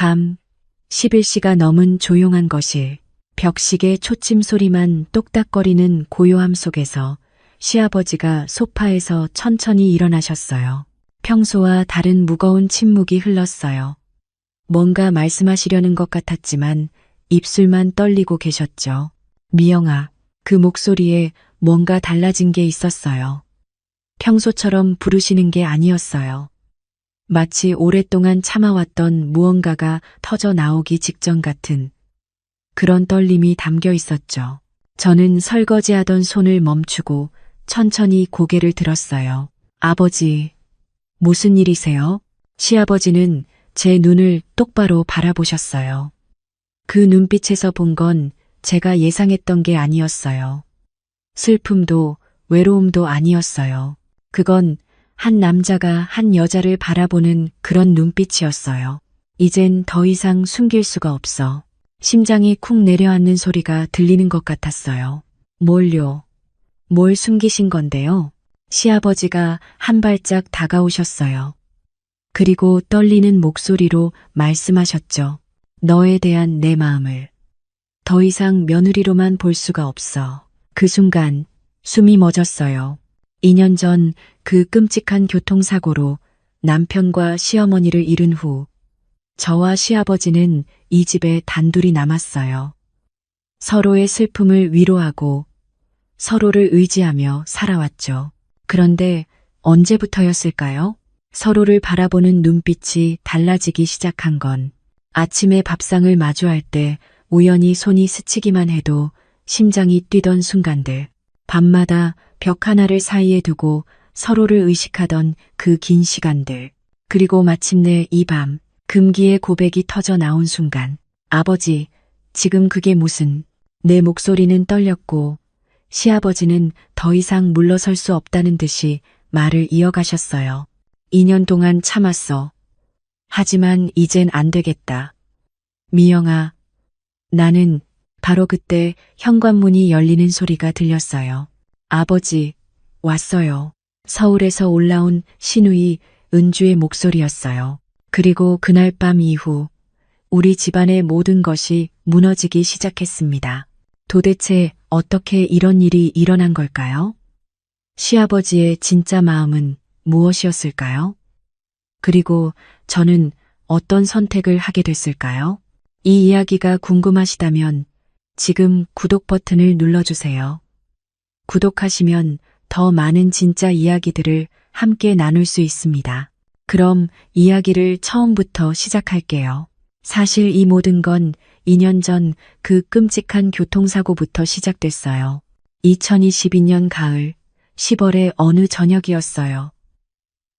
밤 11시가 넘은 조용한 거실. 벽시계 초침 소리만 똑딱거리는 고요함 속에서 시아버지가 소파에서 천천히 일어나셨어요. 평소와 다른 무거운 침묵이 흘렀어요. 뭔가 말씀하시려는 것 같았지만 입술만 떨리고 계셨죠. 미영아, 그 목소리에 뭔가 달라진 게 있었어요. 평소처럼 부르시는 게 아니었어요. 마치 오랫동안 참아왔던 무언가가 터져 나오기 직전 같은 그런 떨림이 담겨 있었죠. 저는 설거지하던 손을 멈추고 천천히 고개를 들었어요. 아버지, 무슨 일이세요? 시아버지는 제 눈을 똑바로 바라보셨어요. 그 눈빛에서 본 건 제가 예상했던 게 아니었어요. 슬픔도 외로움도 아니었어요. 그건 한 남자가 한 여자를 바라보는 그런 눈빛이었어요. 이젠 더 이상 숨길 수가 없어. 심장이 쿵 내려앉는 소리가 들리는 것 같았어요. 뭘요? 뭘 숨기신 건데요? 시아버지가 한 발짝 다가오셨어요. 그리고 떨리는 목소리로 말씀하셨죠. 너에 대한 내 마음을 더 이상 며느리로만 볼 수가 없어. 그 순간 숨이 멎었어요. 2년 전 그 끔찍한 교통사고로 남편과 시어머니를 잃은 후 저와 시아버지는 이 집에 단둘이 남았어요. 서로의 슬픔을 위로하고 서로를 의지하며 살아왔죠. 그런데 언제부터였을까요? 서로를 바라보는 눈빛이 달라지기 시작한 건 아침에 밥상을 마주할 때 우연히 손이 스치기만 해도 심장이 뛰던 순간들, 밤마다 벽 하나를 사이에 두고 서로를 의식하던 그 긴 시간들, 그리고 마침내 이 밤 금기의 고백이 터져 나온 순간, 아버지, 지금 그게 무슨... 내 목소리는 떨렸고 시아버지는 더 이상 물러설 수 없다는 듯이 말을 이어가셨어요. 2년 동안 참았어. 하지만 이젠 안 되겠다. 미영아, 나는... 바로 그때 현관문이 열리는 소리가 들렸어요. 아버지, 왔어요. 서울에서 올라온 시누이 은주의 목소리였어요. 그리고 그날 밤 이후 우리 집안의 모든 것이 무너지기 시작했습니다. 도대체 어떻게 이런 일이 일어난 걸까요? 시아버지의 진짜 마음은 무엇이었을까요? 그리고 저는 어떤 선택을 하게 됐을까요? 이 이야기가 궁금하시다면 지금 구독 버튼을 눌러주세요. 구독하시면 더 많은 진짜 이야기들을 함께 나눌 수 있습니다. 그럼 이야기를 처음부터 시작할게요. 사실 이 모든 건 2년 전 그 끔찍한 교통사고부터 시작됐어요. 2022년 가을 10월의 어느 저녁이었어요.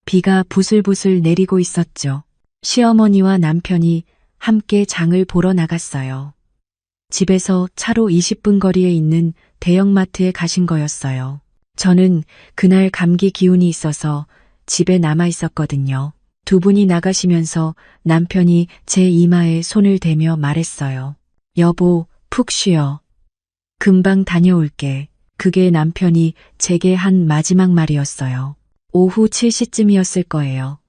비가 부슬부슬 내리고 있었죠. 시어머니와 남편이 함께 장을 보러 나갔어요. 집에서 차로 20분 거리에 있는 대형마트에 가신 거였어요. 저는 그날 감기 기운이 있어서 집에 남아 있었거든요. 두 분이 나가시면서 남편이 제 이마에 손을 대며 말했어요. 여보, 푹 쉬어. 금방 다녀올게. 그게 남편이 제게 한 마지막 말이었어요. 오후 7시쯤이었을 거예요.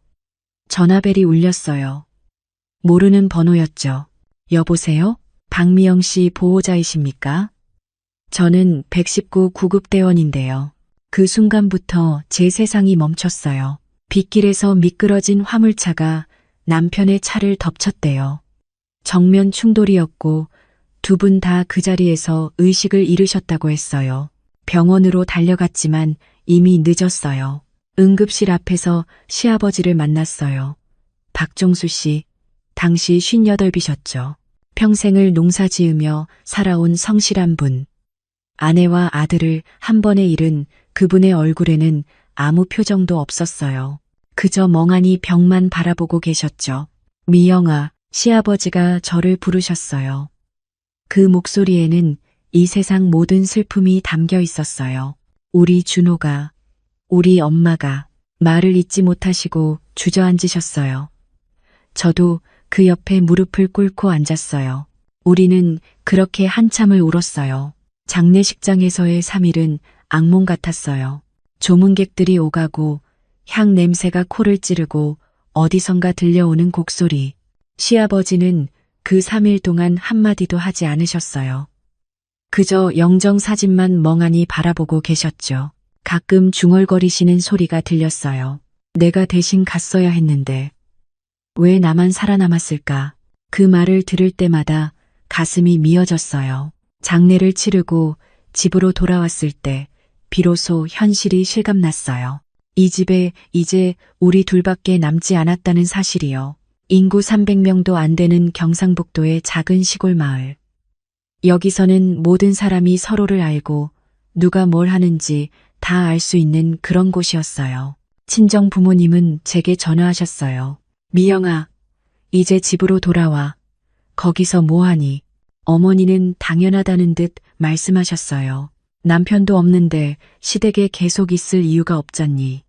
전화벨이 울렸어요. 모르는 번호였죠. 여보세요? 박미영 씨 보호자이십니까? 저는 119 구급대원인데요. 그 순간부터 제 세상이 멈췄어요. 빗길에서 미끄러진 화물차가 남편의 차를 덮쳤대요. 정면 충돌이었고 두 분 다 그 자리에서 의식을 잃으셨다고 했어요. 병원으로 달려갔지만 이미 늦었어요. 응급실 앞에서 시아버지를 만났어요. 박종수 씨, 당시 58이셨죠. 평생을 농사지으며 살아온 성실한 분. 아내와 아들을 한 번에 잃은 그분의 얼굴에는 아무 표정도 없었어요. 그저 멍하니 벽만 바라보고 계셨죠. 미영아, 시아버지가 저를 부르셨어요. 그 목소리에는 이 세상 모든 슬픔이 담겨 있었어요. 우리 준호가, 우리 엄마가 말을 잇지 못하시고 주저앉으셨어요. 저도 그 옆에 무릎을 꿇고 앉았어요. 우리는 그렇게 한참을 울었어요. 장례식장에서의 3일은 악몽 같았어요. 조문객들이 오가고 향 냄새가 코를 찌르고 어디선가 들려오는 곡소리. 시아버지는 그 3일 동안 한마디도 하지 않으셨어요. 그저 영정 사진만 멍하니 바라보고 계셨죠. 가끔 중얼거리시는 소리가 들렸어요. 내가 대신 갔어야 했는데 왜 나만 살아남았을까? 그 말을 들을 때마다 가슴이 미어졌어요. 장례를 치르고 집으로 돌아왔을 때 비로소 현실이 실감났어요. 이 집에 이제 우리 둘밖에 남지 않았다는 사실이요. 인구 300명도 안 되는 경상북도의 작은 시골 마을. 여기서는 모든 사람이 서로를 알고 누가 뭘 하는지 다 알 수 있는 그런 곳이었어요. 친정 부모님은 제게 전화하셨어요. 미영아, 이제 집으로 돌아와. 거기서 뭐하니? 어머니는 당연하다는 듯 말씀하셨어요. 남편도 없는데 시댁에 계속 있을 이유가 없잖니.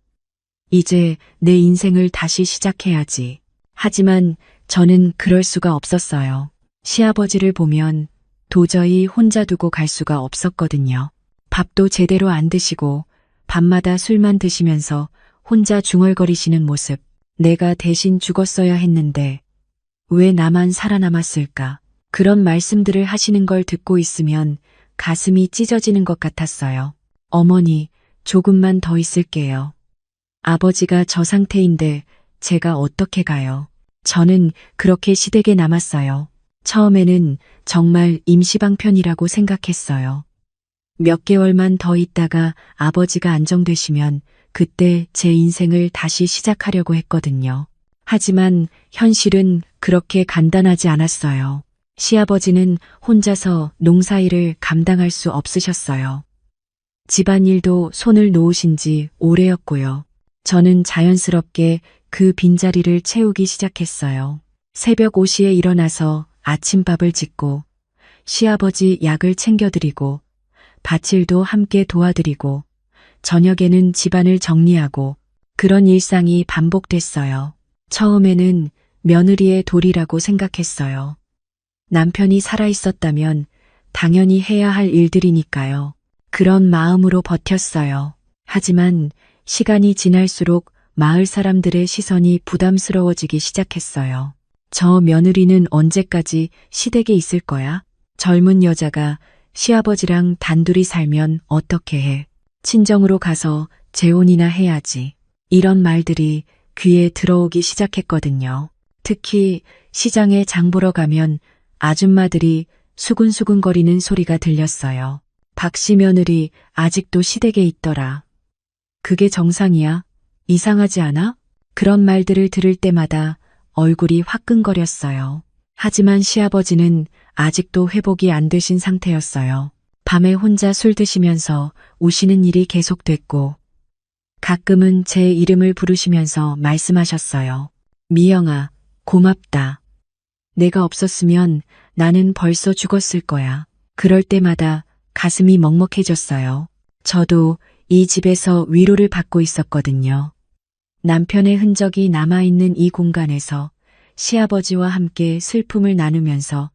이제 내 인생을 다시 시작해야지. 하지만 저는 그럴 수가 없었어요. 시아버지를 보면 도저히 혼자 두고 갈 수가 없었거든요. 밥도 제대로 안 드시고 밤마다 술만 드시면서 혼자 중얼거리시는 모습. 내가 대신 죽었어야 했는데 왜 나만 살아남았을까? 그런 말씀들을 하시는 걸 듣고 있으면 가슴이 찢어지는 것 같았어요. 어머니, 조금만 더 있을게요. 아버지가 저 상태인데 제가 어떻게 가요? 저는 그렇게 시댁에 남았어요. 처음에는 정말 임시방편이라고 생각했어요. 몇 개월만 더 있다가 아버지가 안정되시면 그때 제 인생을 다시 시작하려고 했거든요. 하지만 현실은 그렇게 간단하지 않았어요. 시아버지는 혼자서 농사일을 감당할 수 없으셨어요. 집안일도 손을 놓으신 지 오래였고요. 저는 자연스럽게 그 빈자리를 채우기 시작했어요. 새벽 5시에 일어나서 아침밥을 짓고 시아버지 약을 챙겨드리고 밭일도 함께 도와드리고 저녁에는 집안을 정리하고 그런 일상이 반복됐어요. 처음에는 며느리의 도리라고 생각했어요. 남편이 살아있었다면 당연히 해야 할 일들이니까요. 그런 마음으로 버텼어요. 하지만 시간이 지날수록 마을 사람들의 시선이 부담스러워지기 시작했어요. 저 며느리는 언제까지 시댁에 있을 거야? 젊은 여자가 시아버지랑 단둘이 살면 어떻게 해? 친정으로 가서 재혼이나 해야지. 이런 말들이 귀에 들어오기 시작했거든요. 특히 시장에 장 보러 가면 아줌마들이 수근수근거리는 소리가 들렸어요. 박씨 며느리 아직도 시댁에 있더라. 그게 정상이야? 이상하지 않아? 그런 말들을 들을 때마다 얼굴이 화끈거렸어요. 하지만 시아버지는 아직도 회복이 안 되신 상태였어요. 밤에 혼자 술 드시면서 우시는 일이 계속됐고 가끔은 제 이름을 부르시면서 말씀하셨어요. 미영아, 고맙다. 내가 없었으면 나는 벌써 죽었을 거야. 그럴 때마다 가슴이 먹먹해졌어요. 저도 이 집에서 위로를 받고 있었거든요. 남편의 흔적이 남아있는 이 공간에서 시아버지와 함께 슬픔을 나누면서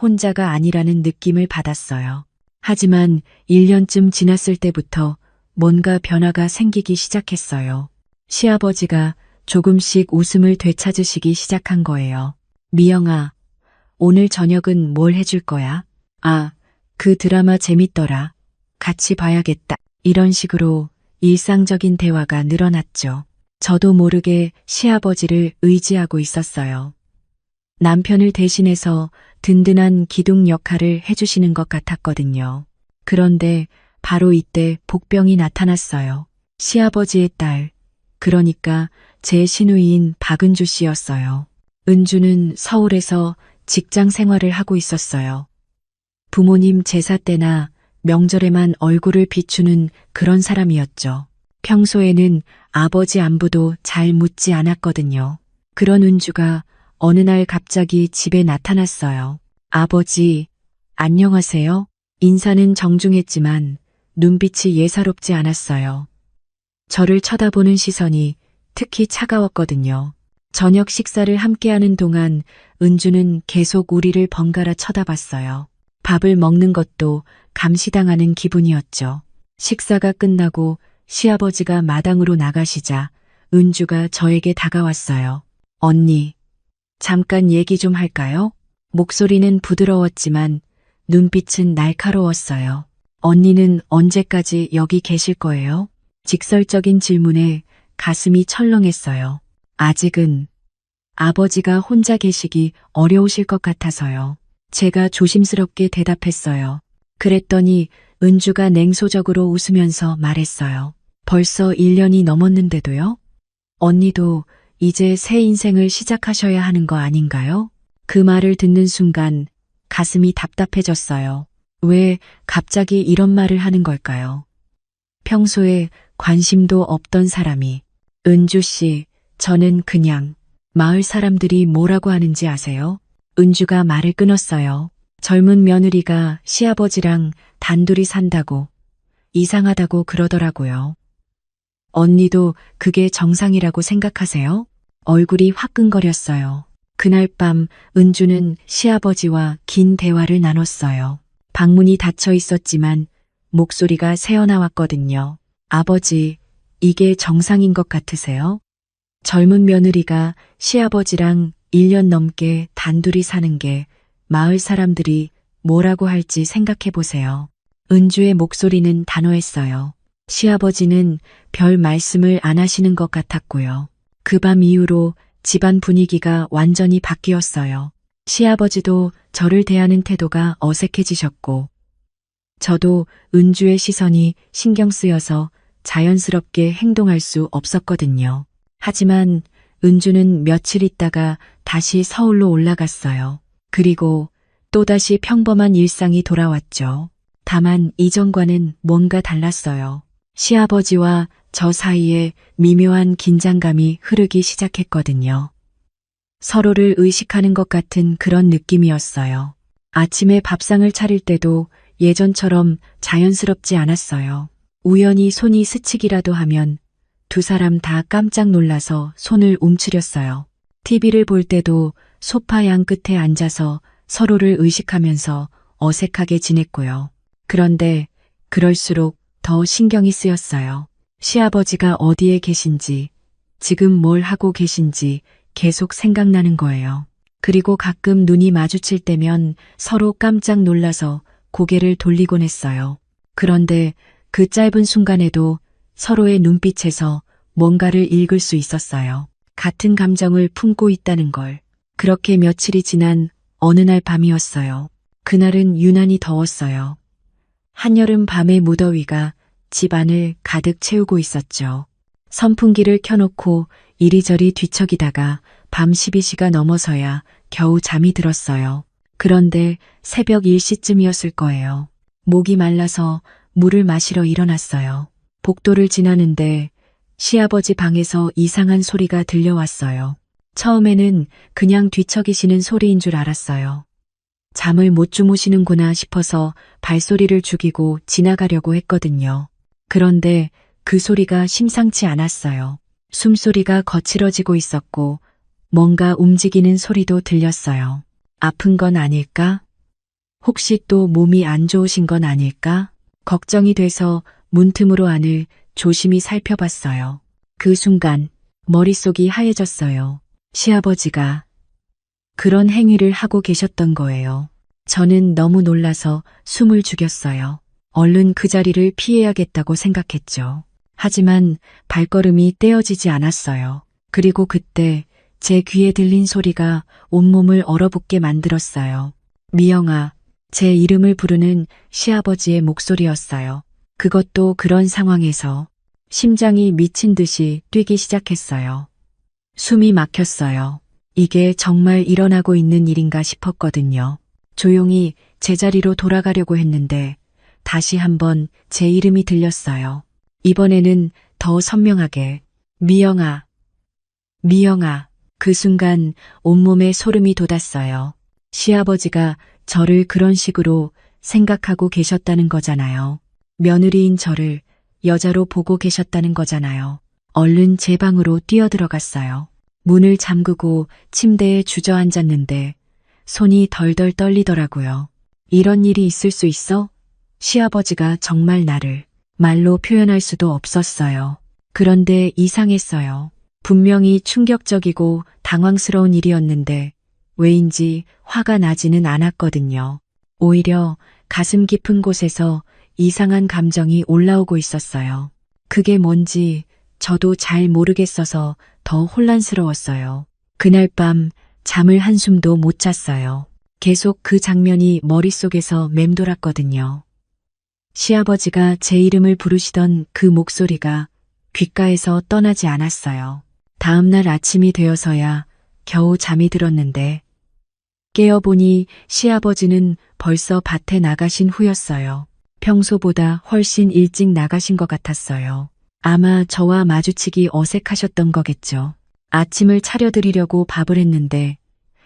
혼자가 아니라는 느낌을 받았어요. 하지만 1년쯤 지났을 때부터 뭔가 변화가 생기기 시작했어요. 시아버지가 조금씩 웃음을 되찾으시기 시작한 거예요. 미영아, 오늘 저녁은 뭘 해줄 거야? 아, 그 드라마 재밌더라. 같이 봐야겠다. 이런 식으로 일상적인 대화가 늘어났죠. 저도 모르게 시아버지를 의지하고 있었어요. 남편을 대신해서 든든한 기둥 역할을 해주시는 것 같았거든요. 그런데 바로 이때 복병이 나타났어요. 시아버지의 딸, 그러니까 제 시누이인 박은주 씨였어요. 은주는 서울에서 직장 생활을 하고 있었어요. 부모님 제사 때나 명절에만 얼굴을 비추는 그런 사람이었죠. 평소에는 아버지 안부도 잘 묻지 않았거든요. 그런 은주가 어느 날 갑자기 집에 나타났어요. 아버지, 안녕하세요. 인사는 정중했지만 눈빛이 예사롭지 않았어요. 저를 쳐다보는 시선이 특히 차가웠거든요. 저녁 식사를 함께하는 동안 은주는 계속 우리를 번갈아 쳐다봤어요. 밥을 먹는 것도 감시당하는 기분이었죠. 식사가 끝나고 시아버지가 마당으로 나가시자 은주가 저에게 다가왔어요. 언니, 잠깐 얘기 좀 할까요? 목소리는 부드러웠지만 눈빛은 날카로웠어요. 언니는 언제까지 여기 계실 거예요? 직설적인 질문에 가슴이 철렁했어요. 아직은 아버지가 혼자 계시기 어려우실 것 같아서요. 제가 조심스럽게 대답했어요. 그랬더니 은주가 냉소적으로 웃으면서 말했어요. 벌써 1년이 넘었는데도요? 언니도 이제 새 인생을 시작하셔야 하는 거 아닌가요? 그 말을 듣는 순간 가슴이 답답해졌어요. 왜 갑자기 이런 말을 하는 걸까요? 평소에 관심도 없던 사람이. 은주 씨, 저는 그냥 마을 사람들이 뭐라고 하는지 아세요? 은주가 말을 끊었어요. 젊은 며느리가 시아버지랑 단둘이 산다고 이상하다고 그러더라고요. 언니도 그게 정상이라고 생각하세요? 얼굴이 화끈거렸어요. 그날 밤 은주는 시아버지와 긴 대화를 나눴어요. 방문이 닫혀 있었지만 목소리가 새어나왔거든요. 아버지, 이게 정상인 것 같으세요? 젊은 며느리가 시아버지랑 1년 넘게 단둘이 사는 게 마을 사람들이 뭐라고 할지 생각해 보세요. 은주의 목소리는 단호했어요. 시아버지는 별 말씀을 안 하시는 것 같았고요. 그 밤 이후로 집안 분위기가 완전히 바뀌었어요. 시아버지도 저를 대하는 태도가 어색해지셨고, 저도 은주의 시선이 신경 쓰여서 자연스럽게 행동할 수 없었거든요. 하지만 은주는 며칠 있다가 다시 서울로 올라갔어요. 그리고 또다시 평범한 일상이 돌아왔죠. 다만 이전과는 뭔가 달랐어요. 시아버지와 저 사이에 미묘한 긴장감이 흐르기 시작했거든요. 서로를 의식하는 것 같은 그런 느낌이었어요. 아침에 밥상을 차릴 때도 예전처럼 자연스럽지 않았어요. 우연히 손이 스치기라도 하면 두 사람 다 깜짝 놀라서 손을 움츠렸어요. TV를 볼 때도 소파 양 끝에 앉아서 서로를 의식하면서 어색하게 지냈고요. 그런데 그럴수록 더 신경이 쓰였어요. 시아버지가 어디에 계신지, 지금 뭘 하고 계신지 계속 생각나는 거예요. 그리고 가끔 눈이 마주칠 때면 서로 깜짝 놀라서 고개를 돌리곤 했어요. 그런데 그 짧은 순간에도 서로의 눈빛에서 뭔가를 읽을 수 있었어요. 같은 감정을 품고 있다는 걸. 그렇게 며칠이 지난 어느 날 밤이었어요. 그날은 유난히 더웠어요. 한여름 밤의 무더위가 집안을 가득 채우고 있었죠. 선풍기를 켜놓고 이리저리 뒤척이다가 밤 12시가 넘어서야 겨우 잠이 들었어요. 그런데 새벽 1시쯤이었을 거예요. 목이 말라서 물을 마시러 일어났어요. 복도를 지나는데 시아버지 방에서 이상한 소리가 들려왔어요. 처음에는 그냥 뒤척이시는 소리인 줄 알았어요. 잠을 못 주무시는구나 싶어서 발소리를 죽이고 지나가려고 했거든요. 그런데 그 소리가 심상치 않았어요. 숨소리가 거칠어지고 있었고 뭔가 움직이는 소리도 들렸어요. 아픈 건 아닐까? 혹시 또 몸이 안 좋으신 건 아닐까? 걱정이 돼서 문틈으로 안을 조심히 살펴봤어요. 그 순간 머릿속이 하얘졌어요. 시아버지가 그런 행위를 하고 계셨던 거예요. 저는 너무 놀라서 숨을 죽였어요. 얼른 그 자리를 피해야겠다고 생각했죠. 하지만 발걸음이 떼어지지 않았어요. 그리고 그때 제 귀에 들린 소리가 온몸을 얼어붙게 만들었어요. 미영아, 제 이름을 부르는 시아버지의 목소리였어요. 그것도 그런 상황에서 심장이 미친 듯이 뛰기 시작했어요. 숨이 막혔어요. 이게 정말 일어나고 있는 일인가 싶었거든요. 조용히 제자리로 돌아가려고 했는데 다시 한번 제 이름이 들렸어요. 이번에는 더 선명하게 미영아, 미영아. 그 순간 온몸에 소름이 돋았어요. 시아버지가 저를 그런 식으로 생각하고 계셨다는 거잖아요. 며느리인 저를 여자로 보고 계셨다는 거잖아요. 얼른 제 방으로 뛰어들어갔어요. 문을 잠그고 침대에 주저앉았는데 손이 덜덜 떨리더라고요. 이런 일이 있을 수 있어? 시아버지가 정말 나를 말로 표현할 수도 없었어요. 그런데 이상했어요. 분명히 충격적이고 당황스러운 일이었는데 왜인지 화가 나지는 않았거든요. 오히려 가슴 깊은 곳에서 이상한 감정이 올라오고 있었어요. 그게 뭔지 저도 잘 모르겠어서 더 혼란스러웠어요. 그날 밤 잠을 한숨도 못 잤어요. 계속 그 장면이 머릿속에서 맴돌았거든요. 시아버지가 제 이름을 부르시던 그 목소리가 귓가에서 떠나지 않았어요. 다음날 아침이 되어서야 겨우 잠이 들었는데 깨어보니 시아버지는 벌써 밭에 나가신 후였어요. 평소보다 훨씬 일찍 나가신 것 같았어요. 아마 저와 마주치기 어색하셨던 거겠죠. 아침을 차려드리려고 밥을 했는데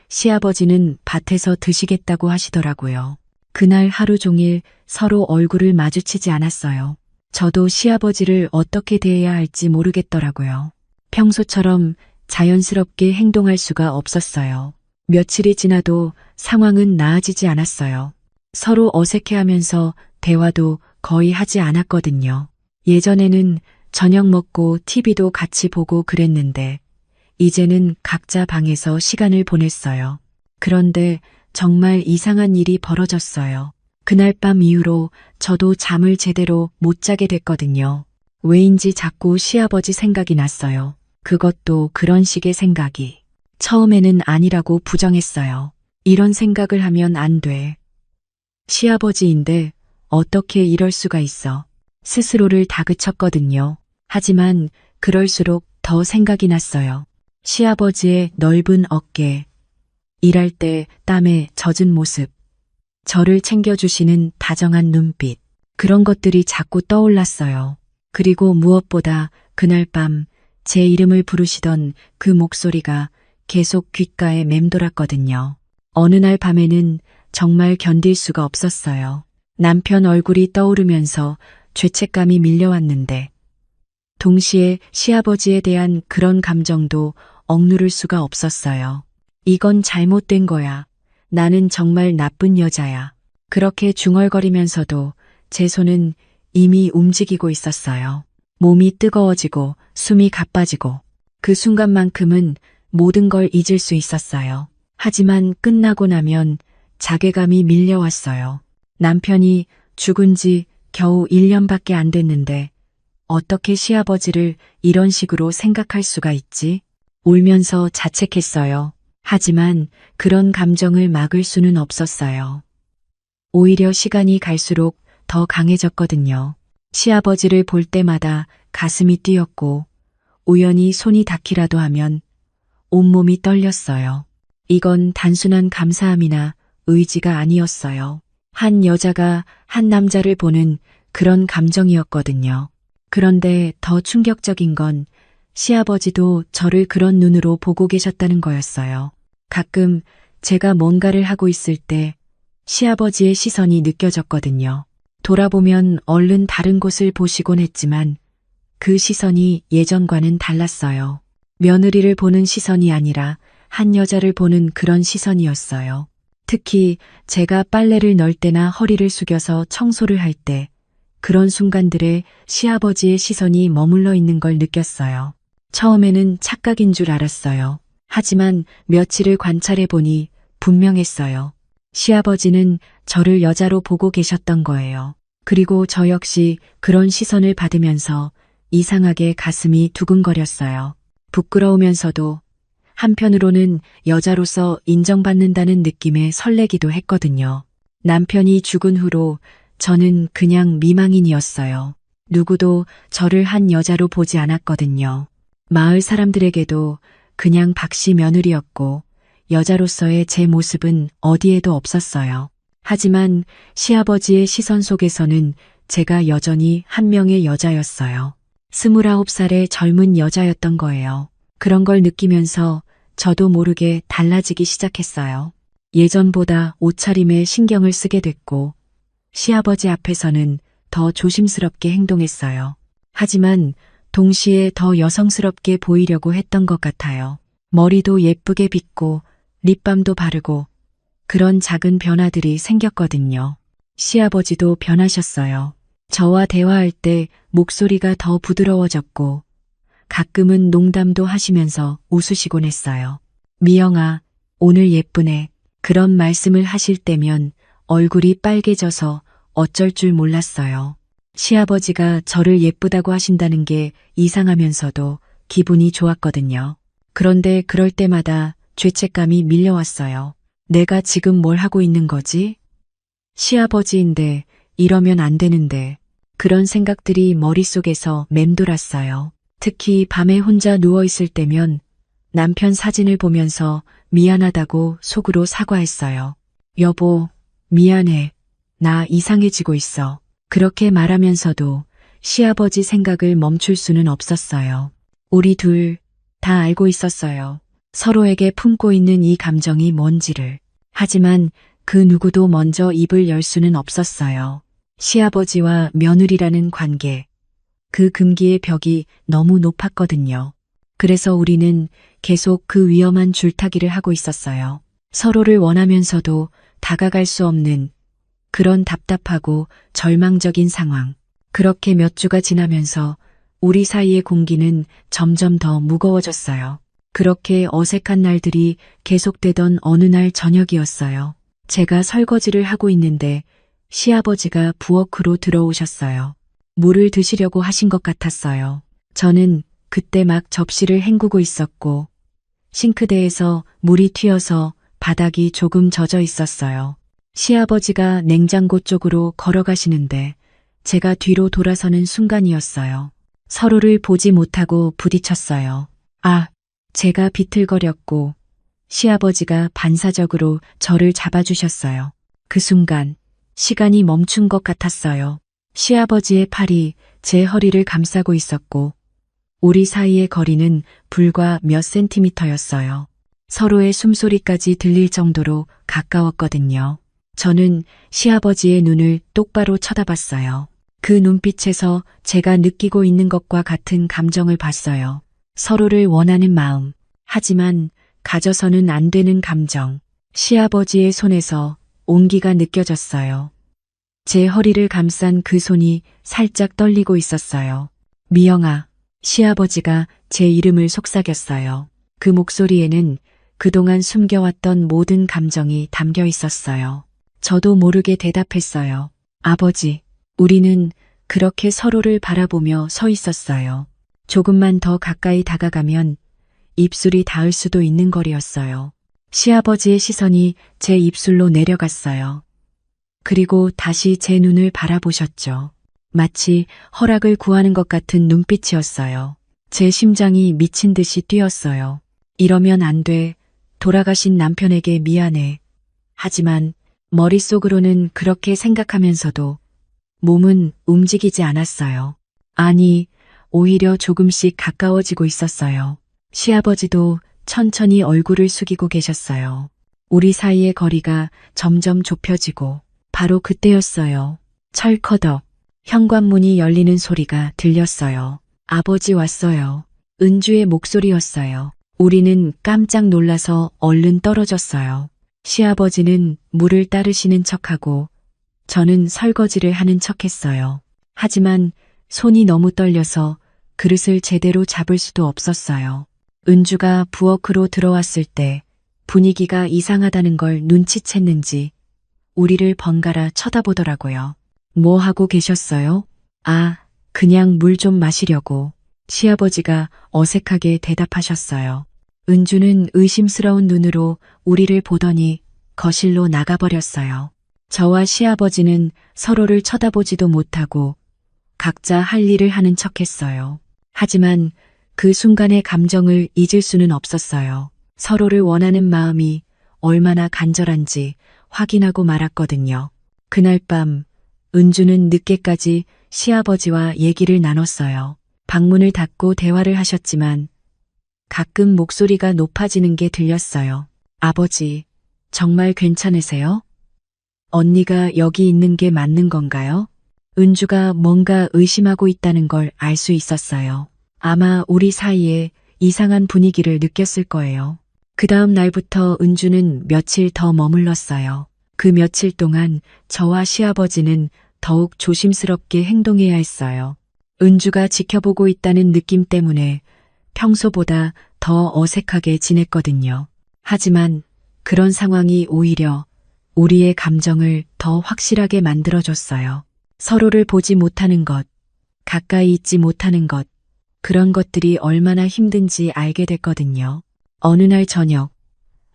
시아버지는 밭에서 드시겠다고 하시더라고요. 그날 하루 종일 서로 얼굴을 마주치지 않았어요. 저도 시아버지를 어떻게 대해야 할지 모르겠더라고요. 평소처럼 자연스럽게 행동할 수가 없었어요. 며칠이 지나도 상황은 나아지지 않았어요. 서로 어색해하면서 대화도 거의 하지 않았거든요. 예전에는 저녁 먹고 TV도 같이 보고 그랬는데 이제는 각자 방에서 시간을 보냈어요. 그런데 정말 이상한 일이 벌어졌어요. 그날 밤 이후로 저도 잠을 제대로 못 자게 됐거든요. 왜인지 자꾸 시아버지 생각이 났어요. 그것도 그런 식의 생각이. 처음에는 아니라고 부정했어요. 이런 생각을 하면 안 돼. 시아버지인데 어떻게 이럴 수가 있어. 스스로를 다그쳤거든요. 하지만 그럴수록 더 생각이 났어요. 시아버지의 넓은 어깨, 일할 때 땀에 젖은 모습, 저를 챙겨주시는 다정한 눈빛, 그런 것들이 자꾸 떠올랐어요. 그리고 무엇보다 그날 밤 제 이름을 부르시던 그 목소리가 계속 귓가에 맴돌았거든요. 어느 날 밤에는 정말 견딜 수가 없었어요. 남편 얼굴이 떠오르면서 죄책감이 밀려왔는데 동시에 시아버지에 대한 그런 감정도 억누를 수가 없었어요. 이건 잘못된 거야. 나는 정말 나쁜 여자야. 그렇게 중얼거리면서도 제 손은 이미 움직이고 있었어요. 몸이 뜨거워지고 숨이 가빠지고 그 순간만큼은 모든 걸 잊을 수 있었어요. 하지만 끝나고 나면 자괴감이 밀려왔어요. 남편이 죽은 지 겨우 1년밖에 안 됐는데 어떻게 시아버지를 이런 식으로 생각할 수가 있지? 울면서 자책했어요. 하지만 그런 감정을 막을 수는 없었어요. 오히려 시간이 갈수록 더 강해졌거든요. 시아버지를 볼 때마다 가슴이 뛰었고 우연히 손이 닿기라도 하면 온몸이 떨렸어요. 이건 단순한 감사함이나 의지가 아니었어요. 한 여자가 한 남자를 보는 그런 감정이었거든요. 그런데 더 충격적인 건 시아버지도 저를 그런 눈으로 보고 계셨다는 거였어요. 가끔 제가 뭔가를 하고 있을 때 시아버지의 시선이 느껴졌거든요. 돌아보면 얼른 다른 곳을 보시곤 했지만 그 시선이 예전과는 달랐어요. 며느리를 보는 시선이 아니라 한 여자를 보는 그런 시선이었어요. 특히 제가 빨래를 널 때나 허리를 숙여서 청소를 할 때 그런 순간들에 시아버지의 시선이 머물러 있는 걸 느꼈어요. 처음에는 착각인 줄 알았어요. 하지만 며칠을 관찰해 보니 분명했어요. 시아버지는 저를 여자로 보고 계셨던 거예요. 그리고 저 역시 그런 시선을 받으면서 이상하게 가슴이 두근거렸어요. 부끄러우면서도 한편으로는 여자로서 인정받는다는 느낌에 설레기도 했거든요. 남편이 죽은 후로 저는 그냥 미망인이었어요. 누구도 저를 한 여자로 보지 않았거든요. 마을 사람들에게도 그냥 박씨 며느리였고 여자로서의 제 모습은 어디에도 없었어요. 하지만 시아버지의 시선 속에서는 제가 여전히 한 명의 여자였어요. 29살의 젊은 여자였던 거예요. 그런 걸 느끼면서 저도 모르게 달라지기 시작했어요. 예전보다 옷차림에 신경을 쓰게 됐고 시아버지 앞에서는 더 조심스럽게 행동했어요. 하지만 동시에 더 여성스럽게 보이려고 했던 것 같아요. 머리도 예쁘게 빗고 립밤도 바르고 그런 작은 변화들이 생겼거든요. 시아버지도 변하셨어요. 저와 대화할 때 목소리가 더 부드러워졌고 가끔은 농담도 하시면서 웃으시곤 했어요. 미영아, 오늘 예쁘네. 그런 말씀을 하실 때면 얼굴이 빨개져서 어쩔 줄 몰랐어요. 시아버지가 저를 예쁘다고 하신다는 게 이상하면서도 기분이 좋았거든요. 그런데 그럴 때마다 죄책감이 밀려왔어요. 내가 지금 뭘 하고 있는 거지? 시아버지인데 이러면 안 되는데. 그런 생각들이 머릿속에서 맴돌았어요. 특히 밤에 혼자 누워있을 때면 남편 사진을 보면서 미안하다고 속으로 사과했어요. 여보, 미안해. 나 이상해지고 있어. 그렇게 말하면서도 시아버지 생각을 멈출 수는 없었어요. 우리 둘 다 알고 있었어요. 서로에게 품고 있는 이 감정이 뭔지를. 하지만 그 누구도 먼저 입을 열 수는 없었어요. 시아버지와 며느리라는 관계. 그 금기의 벽이 너무 높았거든요. 그래서 우리는 계속 그 위험한 줄타기를 하고 있었어요. 서로를 원하면서도 다가갈 수 없는 그런 답답하고 절망적인 상황. 그렇게 몇 주가 지나면서 우리 사이의 공기는 점점 더 무거워졌어요. 그렇게 어색한 날들이 계속되던 어느 날 저녁이었어요. 제가 설거지를 하고 있는데 시아버지가 부엌으로 들어오셨어요. 물을 드시려고 하신 것 같았어요. 저는 그때 막 접시를 헹구고 있었고 싱크대에서 물이 튀어서 바닥이 조금 젖어 있었어요. 시아버지가 냉장고 쪽으로 걸어가시는데 제가 뒤로 돌아서는 순간이었어요. 서로를 보지 못하고 부딪혔어요. 제가 비틀거렸고 시아버지가 반사적으로 저를 잡아주셨어요. 그 순간 시간이 멈춘 것 같았어요. 시아버지의 팔이 제 허리를 감싸고 있었고 우리 사이의 거리는 불과 몇 센티미터였어요. 서로의 숨소리까지 들릴 정도로 가까웠거든요. 저는 시아버지의 눈을 똑바로 쳐다봤어요. 그 눈빛에서 제가 느끼고 있는 것과 같은 감정을 봤어요. 서로를 원하는 마음, 하지만 가져서는 안 되는 감정. 시아버지의 손에서 온기가 느껴졌어요. 제 허리를 감싼 그 손이 살짝 떨리고 있었어요. 미영아, 시아버지가 제 이름을 속삭였어요. 그 목소리에는 그동안 숨겨왔던 모든 감정이 담겨 있었어요. 저도 모르게 대답했어요. 아버지. 우리는 그렇게 서로를 바라보며 서 있었어요. 조금만 더 가까이 다가가면 입술이 닿을 수도 있는 거리였어요. 시아버지의 시선이 제 입술로 내려갔어요. 그리고 다시 제 눈을 바라보셨죠. 마치 허락을 구하는 것 같은 눈빛이었어요. 제 심장이 미친 듯이 뛰었어요. 이러면 안 돼. 돌아가신 남편에게 미안해. 하지만 머릿속으로는 그렇게 생각하면서도 몸은 움직이지 않았어요. 아니, 오히려 조금씩 가까워지고 있었어요. 시아버지도 천천히 얼굴을 숙이고 계셨어요. 우리 사이의 거리가 점점 좁혀지고 바로 그때였어요. 철커덕 현관문이 열리는 소리가 들렸어요. 아버지 왔어요. 은주의 목소리였어요. 우리는 깜짝 놀라서 얼른 떨어졌어요. 시아버지는 물을 따르시는 척하고 저는 설거지를 하는 척했어요. 하지만 손이 너무 떨려서 그릇을 제대로 잡을 수도 없었어요. 은주가 부엌으로 들어왔을 때 분위기가 이상하다는 걸 눈치챘는지 우리를 번갈아 쳐다보더라고요. 뭐 하고 계셨어요? 그냥 물 좀 마시려고. 시아버지가 어색하게 대답하셨어요. 은주는 의심스러운 눈으로 우리를 보더니 거실로 나가버렸어요. 저와 시아버지는 서로를 쳐다보지도 못하고 각자 할 일을 하는 척했어요. 하지만 그 순간의 감정을 잊을 수는 없었어요. 서로를 원하는 마음이 얼마나 간절한지 확인하고 말았거든요. 그날 밤 은주는 늦게까지 시아버지와 얘기를 나눴어요. 방문을 닫고 대화를 하셨지만 가끔 목소리가 높아지는 게 들렸어요. 아버지, 정말 괜찮으세요? 언니가 여기 있는 게 맞는 건가요? 은주가 뭔가 의심하고 있다는 걸 알 수 있었어요. 아마 우리 사이에 이상한 분위기를 느꼈을 거예요. 그 다음 날부터 은주는 며칠 더 머물렀어요. 그 며칠 동안 저와 시아버지는 더욱 조심스럽게 행동해야 했어요. 은주가 지켜보고 있다는 느낌 때문에 평소보다 더 어색하게 지냈거든요. 하지만 그런 상황이 오히려 우리의 감정을 더 확실하게 만들어줬어요. 서로를 보지 못하는 것, 가까이 있지 못하는 것, 그런 것들이 얼마나 힘든지 알게 됐거든요. 어느 날 저녁,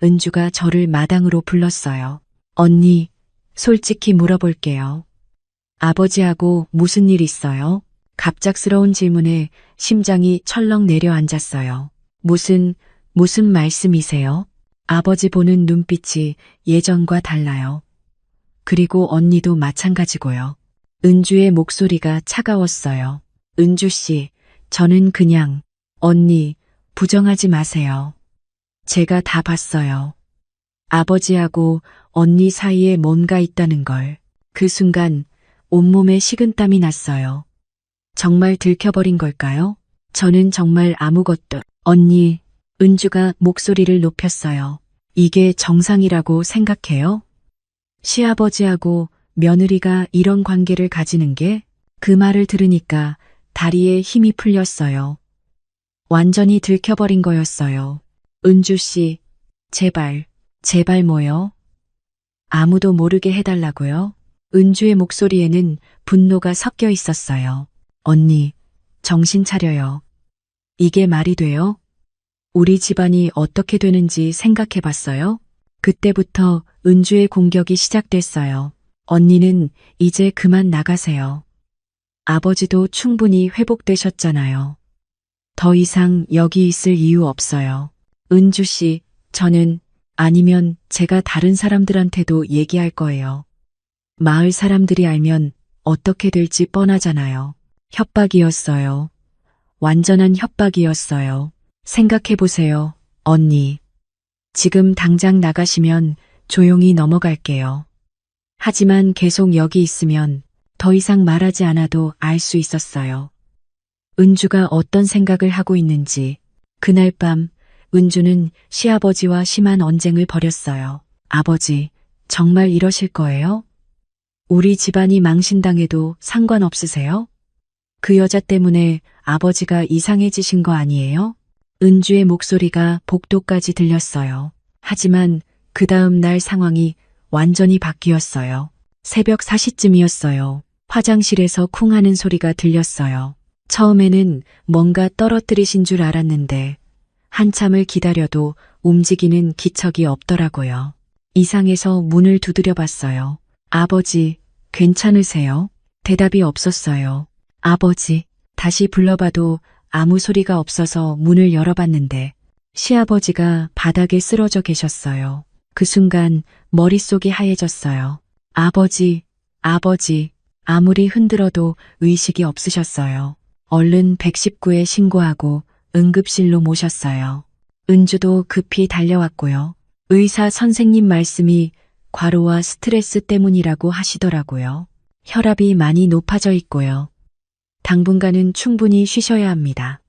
은주가 저를 마당으로 불렀어요. 언니, 솔직히 물어볼게요. 아버지하고 무슨 일 있어요? 갑작스러운 질문에 심장이 철렁 내려앉았어요. 무슨 말씀이세요? 아버지 보는 눈빛이 예전과 달라요. 그리고 언니도 마찬가지고요. 은주의 목소리가 차가웠어요. 은주 씨, 저는 그냥, 언니, 부정하지 마세요. 제가 다 봤어요. 아버지하고 언니 사이에 뭔가 있다는 걸. 그 순간 온몸에 식은땀이 났어요. 정말 들켜버린 걸까요? 저는 정말 아무것도. 언니, 은주가 목소리를 높였어요. 이게 정상이라고 생각해요? 시아버지하고 며느리가 이런 관계를 가지는 게? 그 말을 들으니까 다리에 힘이 풀렸어요. 완전히 들켜버린 거였어요. 은주 씨, 제발 뭐요? 아무도 모르게 해달라고요? 은주의 목소리에는 분노가 섞여 있었어요. 언니, 정신 차려요. 이게 말이 돼요? 우리 집안이 어떻게 되는지 생각해 봤어요? 그때부터 은주의 공격이 시작됐어요. 언니는 이제 그만 나가세요. 아버지도 충분히 회복되셨잖아요. 더 이상 여기 있을 이유 없어요. 은주 씨, 저는 아니면 제가 다른 사람들한테도 얘기할 거예요. 마을 사람들이 알면 어떻게 될지 뻔하잖아요. 협박이었어요. 완전한 협박이었어요. 생각해보세요, 언니. 지금 당장 나가시면 조용히 넘어갈게요. 하지만 계속 여기 있으면 더 이상 말하지 않아도 알 수 있었어요. 은주가 어떤 생각을 하고 있는지. 그날 밤 은주는 시아버지와 심한 언쟁을 벌였어요. 아버지, 정말 이러실 거예요? 우리 집안이 망신당해도 상관없으세요? 그 여자 때문에 아버지가 이상해지신 거 아니에요? 은주의 목소리가 복도까지 들렸어요. 하지만 그 다음 날 상황이 완전히 바뀌었어요. 새벽 4시쯤이었어요. 화장실에서 쿵 하는 소리가 들렸어요. 처음에는 뭔가 떨어뜨리신 줄 알았는데 한참을 기다려도 움직이는 기척이 없더라고요. 이상해서 문을 두드려 봤어요. 아버지, 괜찮으세요? 대답이 없었어요. 아버지, 다시 불러봐도 아무 소리가 없어서 문을 열어봤는데 시아버지가 바닥에 쓰러져 계셨어요. 그 순간 머릿속이 하얘졌어요. 아버지, 아무리 흔들어도 의식이 없으셨어요. 얼른 119에 신고하고 응급실로 모셨어요. 은주도 급히 달려왔고요. 의사 선생님 말씀이 과로와 스트레스 때문이라고 하시더라고요. 혈압이 많이 높아져 있고요. 당분간은 충분히 쉬셔야 합니다.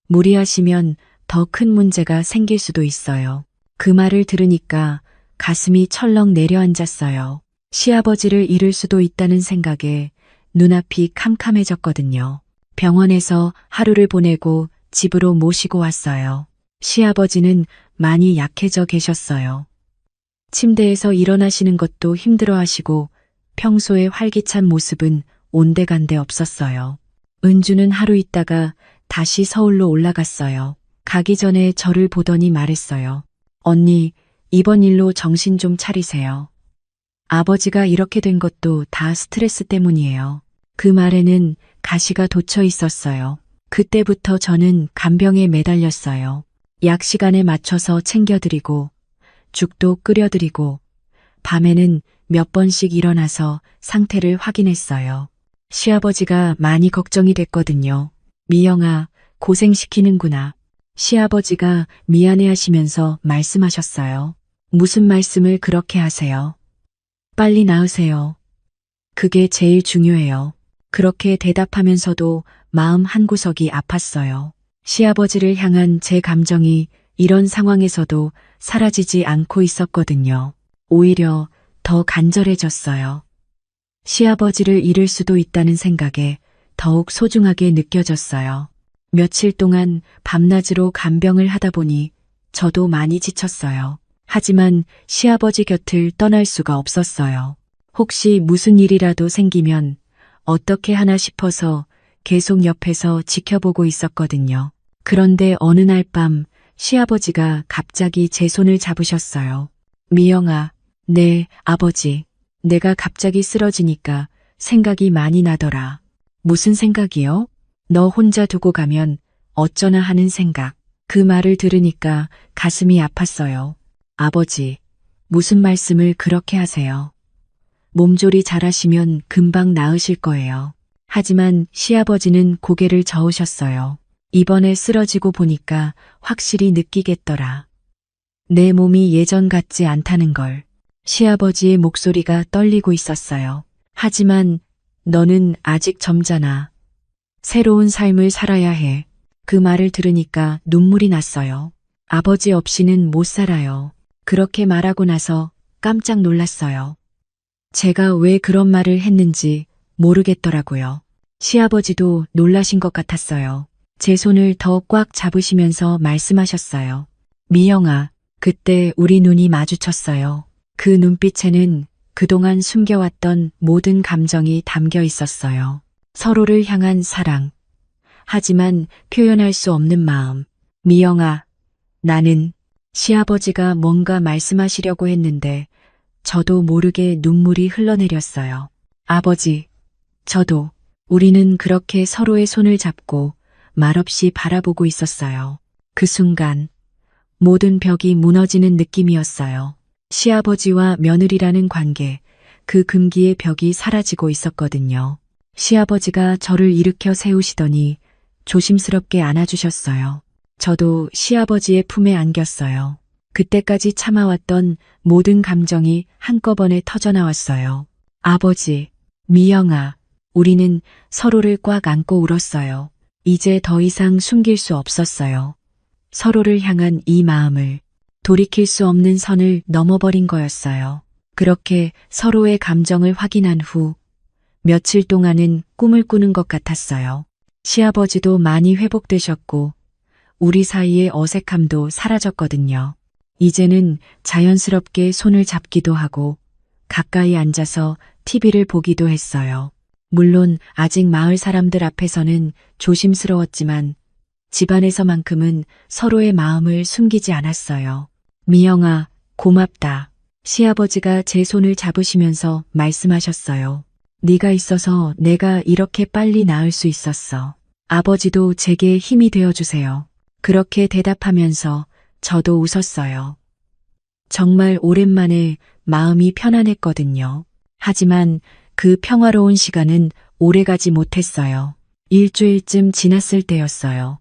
무리하시면 더 큰 문제가 생길 수도 있어요. 그 말을 들으니까 가슴이 철렁 내려앉았어요. 시아버지를 잃을 수도 있다는 생각에 눈앞이 캄캄해졌거든요. 병원에서 하루를 보내고 집으로 모시고 왔어요. 시아버지는 많이 약해져 계셨어요. 침대에서 일어나시는 것도 힘들어 하시고 평소의 활기찬 모습은 온데간데 없었어요. 은주는 하루 있다가 다시 서울로 올라갔어요. 가기 전에 저를 보더니 말했어요. 언니, 이번 일로 정신 좀 차리세요. 아버지가 이렇게 된 것도 다 스트레스 때문이에요. 그 말에는 가시가 돋쳐 있었어요. 그때부터 저는 간병에 매달렸어요. 약 시간에 맞춰서 챙겨드리고 죽도 끓여드리고 밤에는 몇 번씩 일어나서 상태를 확인했어요. 시아버지가 많이 걱정이 됐거든요. 미영아, 고생시키는구나. 시아버지가 미안해하시면서 말씀하셨어요. 무슨 말씀을 그렇게 하세요? 빨리 나으세요. 그게 제일 중요해요. 그렇게 대답하면서도 마음 한구석이 아팠어요. 시아버지를 향한 제 감정이 이런 상황에서도 사라지지 않고 있었거든요. 오히려 더 간절해졌어요. 시아버지를 잃을 수도 있다는 생각에 더욱 소중하게 느껴졌어요. 며칠 동안 밤낮으로 간병을 하다 보니 저도 많이 지쳤어요. 하지만 시아버지 곁을 떠날 수가 없었어요. 혹시 무슨 일이라도 생기면 어떻게 하나 싶어서 계속 옆에서 지켜보고 있었거든요. 그런데 어느 날 밤 시아버지가 갑자기 제 손을 잡으셨어요. 미영아, 네, 아버지. 내가 갑자기 쓰러지니까 생각이 많이 나더라. 무슨 생각이요? 너 혼자 두고 가면 어쩌나 하는 생각. 그 말을 들으니까 가슴이 아팠어요. 아버지, 무슨 말씀을 그렇게 하세요? 몸조리 잘하시면 금방 나으실 거예요. 하지만 시아버지는 고개를 저으셨어요. 이번에 쓰러지고 보니까 확실히 느끼겠더라. 내 몸이 예전 같지 않다는 걸. 시아버지의 목소리가 떨리고 있었어요. 하지만 너는 아직 젊잖아. 새로운 삶을 살아야 해. 그 말을 들으니까 눈물이 났어요. 아버지 없이는 못 살아요. 그렇게 말하고 나서 깜짝 놀랐어요. 제가 왜 그런 말을 했는지 모르겠더라고요. 시아버지도 놀라신 것 같았어요. 제 손을 더 꽉 잡으시면서 말씀하셨어요. 미영아, 그때 우리 눈이 마주쳤어요. 그 눈빛에는 그동안 숨겨왔던 모든 감정이 담겨 있었어요. 서로를 향한 사랑. 하지만 표현할 수 없는 마음. 미영아, 나는 시아버지가 뭔가 말씀하시려고 했는데 저도 모르게 눈물이 흘러내렸어요. 아버지, 저도. 우리는 그렇게 서로의 손을 잡고 말없이 바라보고 있었어요. 그 순간 모든 벽이 무너지는 느낌이었어요. 시아버지와 며느리라는 관계, 그 금기의 벽이 사라지고 있었거든요. 시아버지가 저를 일으켜 세우시더니 조심스럽게 안아주셨어요. 저도 시아버지의 품에 안겼어요. 그때까지 참아왔던 모든 감정이 한꺼번에 터져나왔어요. 아버지, 미영아, 우리는 서로를 꽉 안고 울었어요. 이제 더 이상 숨길 수 없었어요. 서로를 향한 이 마음을, 돌이킬 수 없는 선을 넘어버린 거였어요. 그렇게 서로의 감정을 확인한 후 며칠 동안은 꿈을 꾸는 것 같았어요. 시아버지도 많이 회복되셨고 우리 사이의 어색함도 사라졌거든요. 이제는 자연스럽게 손을 잡기도 하고 가까이 앉아서 TV를 보기도 했어요. 물론 아직 마을 사람들 앞에서는 조심스러웠지만 집안에서만큼은 서로의 마음을 숨기지 않았어요. 미영아, 고맙다. 시아버지가 제 손을 잡으시면서 말씀하셨어요. 네가 있어서 내가 이렇게 빨리 나을 수 있었어. 아버지도 제게 힘이 되어주세요. 그렇게 대답하면서 저도 웃었어요. 정말 오랜만에 마음이 편안했거든요. 하지만 그 평화로운 시간은 오래가지 못했어요. 일주일쯤 지났을 때였어요.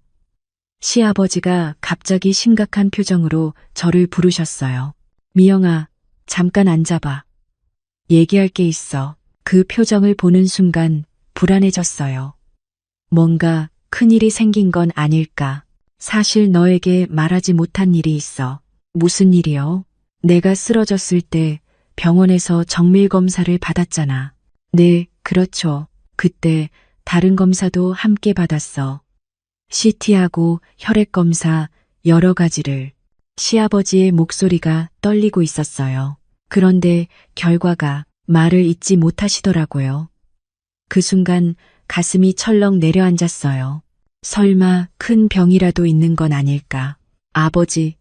시아버지가 갑자기 심각한 표정으로 저를 부르셨어요. 미영아, 잠깐 앉아봐. 얘기할 게 있어. 그 표정을 보는 순간 불안해졌어요. 뭔가 큰일이 생긴 건 아닐까. 사실 너에게 말하지 못한 일이 있어. 무슨 일이요? 내가 쓰러졌을 때 병원에서 정밀 검사를 받았잖아. 네, 그렇죠. 그때 다른 검사도 함께 받았어. CT하고 혈액 검사 여러 가지를. 시아버지의 목소리가 떨리고 있었어요. 그런데 결과가 말을 잇지 못하시더라고요. 그 순간 가슴이 철렁 내려앉았어요. 설마 큰 병이라도 있는 건 아닐까? 아버지,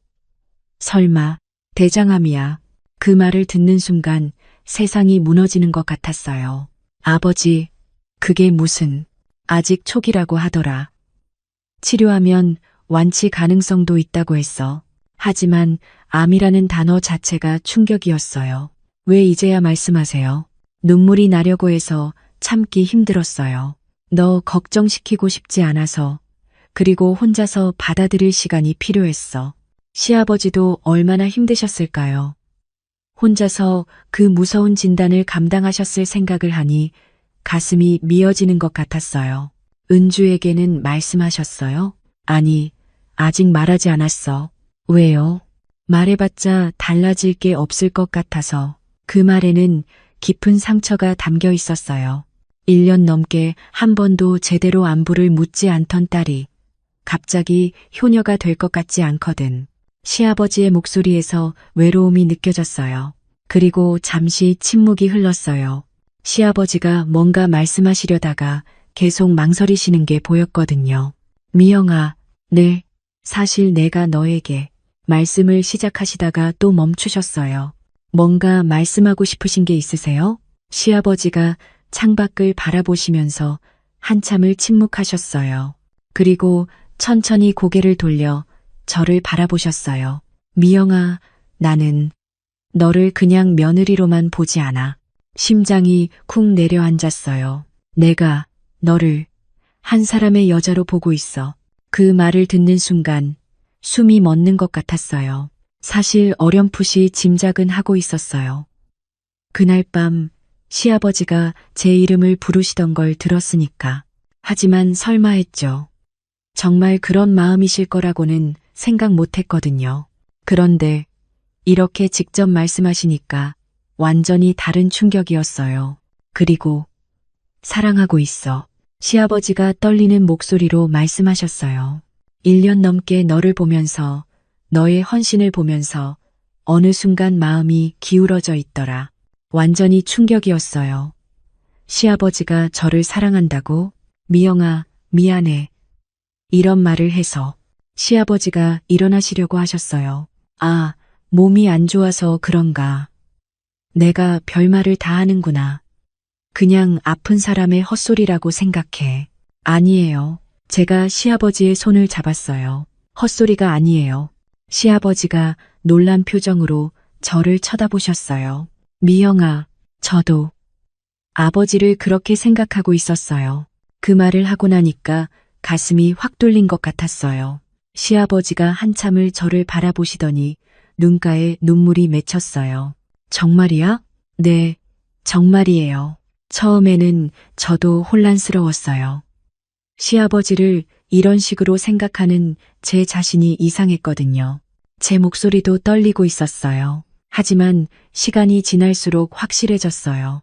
설마 대장암이야. 그 말을 듣는 순간 세상이 무너지는 것 같았어요. 아버지, 그게 무슨, 아직 초기라고 하더라. 치료하면 완치 가능성도 있다고 했어. 하지만 암이라는 단어 자체가 충격이었어요. 왜 이제야 말씀하세요? 눈물이 나려고 해서 참기 힘들었어요. 너 걱정시키고 싶지 않아서, 그리고 혼자서 받아들일 시간이 필요했어. 시아버지도 얼마나 힘드셨을까요? 혼자서 그 무서운 진단을 감당하셨을 생각을 하니 가슴이 미어지는 것 같았어요. 은주에게는 말씀하셨어요? 아니, 아직 말하지 않았어. 왜요? 말해봤자 달라질 게 없을 것 같아서. 그 말에는 깊은 상처가 담겨 있었어요. 1년 넘게 한 번도 제대로 안부를 묻지 않던 딸이 갑자기 효녀가 될 것 같지 않거든. 시아버지의 목소리에서 외로움이 느껴졌어요. 그리고 잠시 침묵이 흘렀어요. 시아버지가 뭔가 말씀하시려다가 계속 망설이시는 게 보였거든요. 미영아, 네, 사실 내가 너에게 말씀을 시작하시다가 또 멈추셨어요. 뭔가 말씀하고 싶으신 게 있으세요? 시아버지가 창밖을 바라보시면서 한참을 침묵하셨어요. 그리고 천천히 고개를 돌려 저를 바라보셨어요. 미영아, 나는 너를 그냥 며느리로만 보지 않아. 심장이 쿵 내려앉았어요. 내가 너를 한 사람의 여자로 보고 있어. 그 말을 듣는 순간 숨이 멎는 것 같았어요. 사실 어렴풋이 짐작은 하고 있었어요. 그날 밤 시아버지가 제 이름을 부르시던 걸 들었으니까. 하지만 설마 했죠. 정말 그런 마음이실 거라고는 생각 못 했거든요. 그런데 이렇게 직접 말씀하시니까 완전히 다른 충격이었어요. 그리고 사랑하고 있어. 시아버지가 떨리는 목소리로 말씀하셨어요. 1년 넘게 너를 보면서, 너의 헌신을 보면서 어느 순간 마음이 기울어져 있더라. 완전히 충격이었어요. 시아버지가 저를 사랑한다고? 미영아, 미안해. 이런 말을 해서 시아버지가 일어나시려고 하셨어요. 아, 몸이 안 좋아서 그런가. 내가 별말을 다 하는구나. 그냥 아픈 사람의 헛소리라고 생각해. 아니에요. 제가 시아버지의 손을 잡았어요. 헛소리가 아니에요. 시아버지가 놀란 표정으로 저를 쳐다보셨어요. 미영아, 저도 아버지를 그렇게 생각하고 있었어요. 그 말을 하고 나니까 가슴이 확 뚫린 것 같았어요. 시아버지가 한참을 저를 바라보시더니 눈가에 눈물이 맺혔어요. 정말이야? 네, 정말이에요. 처음에는 저도 혼란스러웠어요. 시아버지를 이런 식으로 생각하는 제 자신이 이상했거든요. 제 목소리도 떨리고 있었어요. 하지만 시간이 지날수록 확실해졌어요.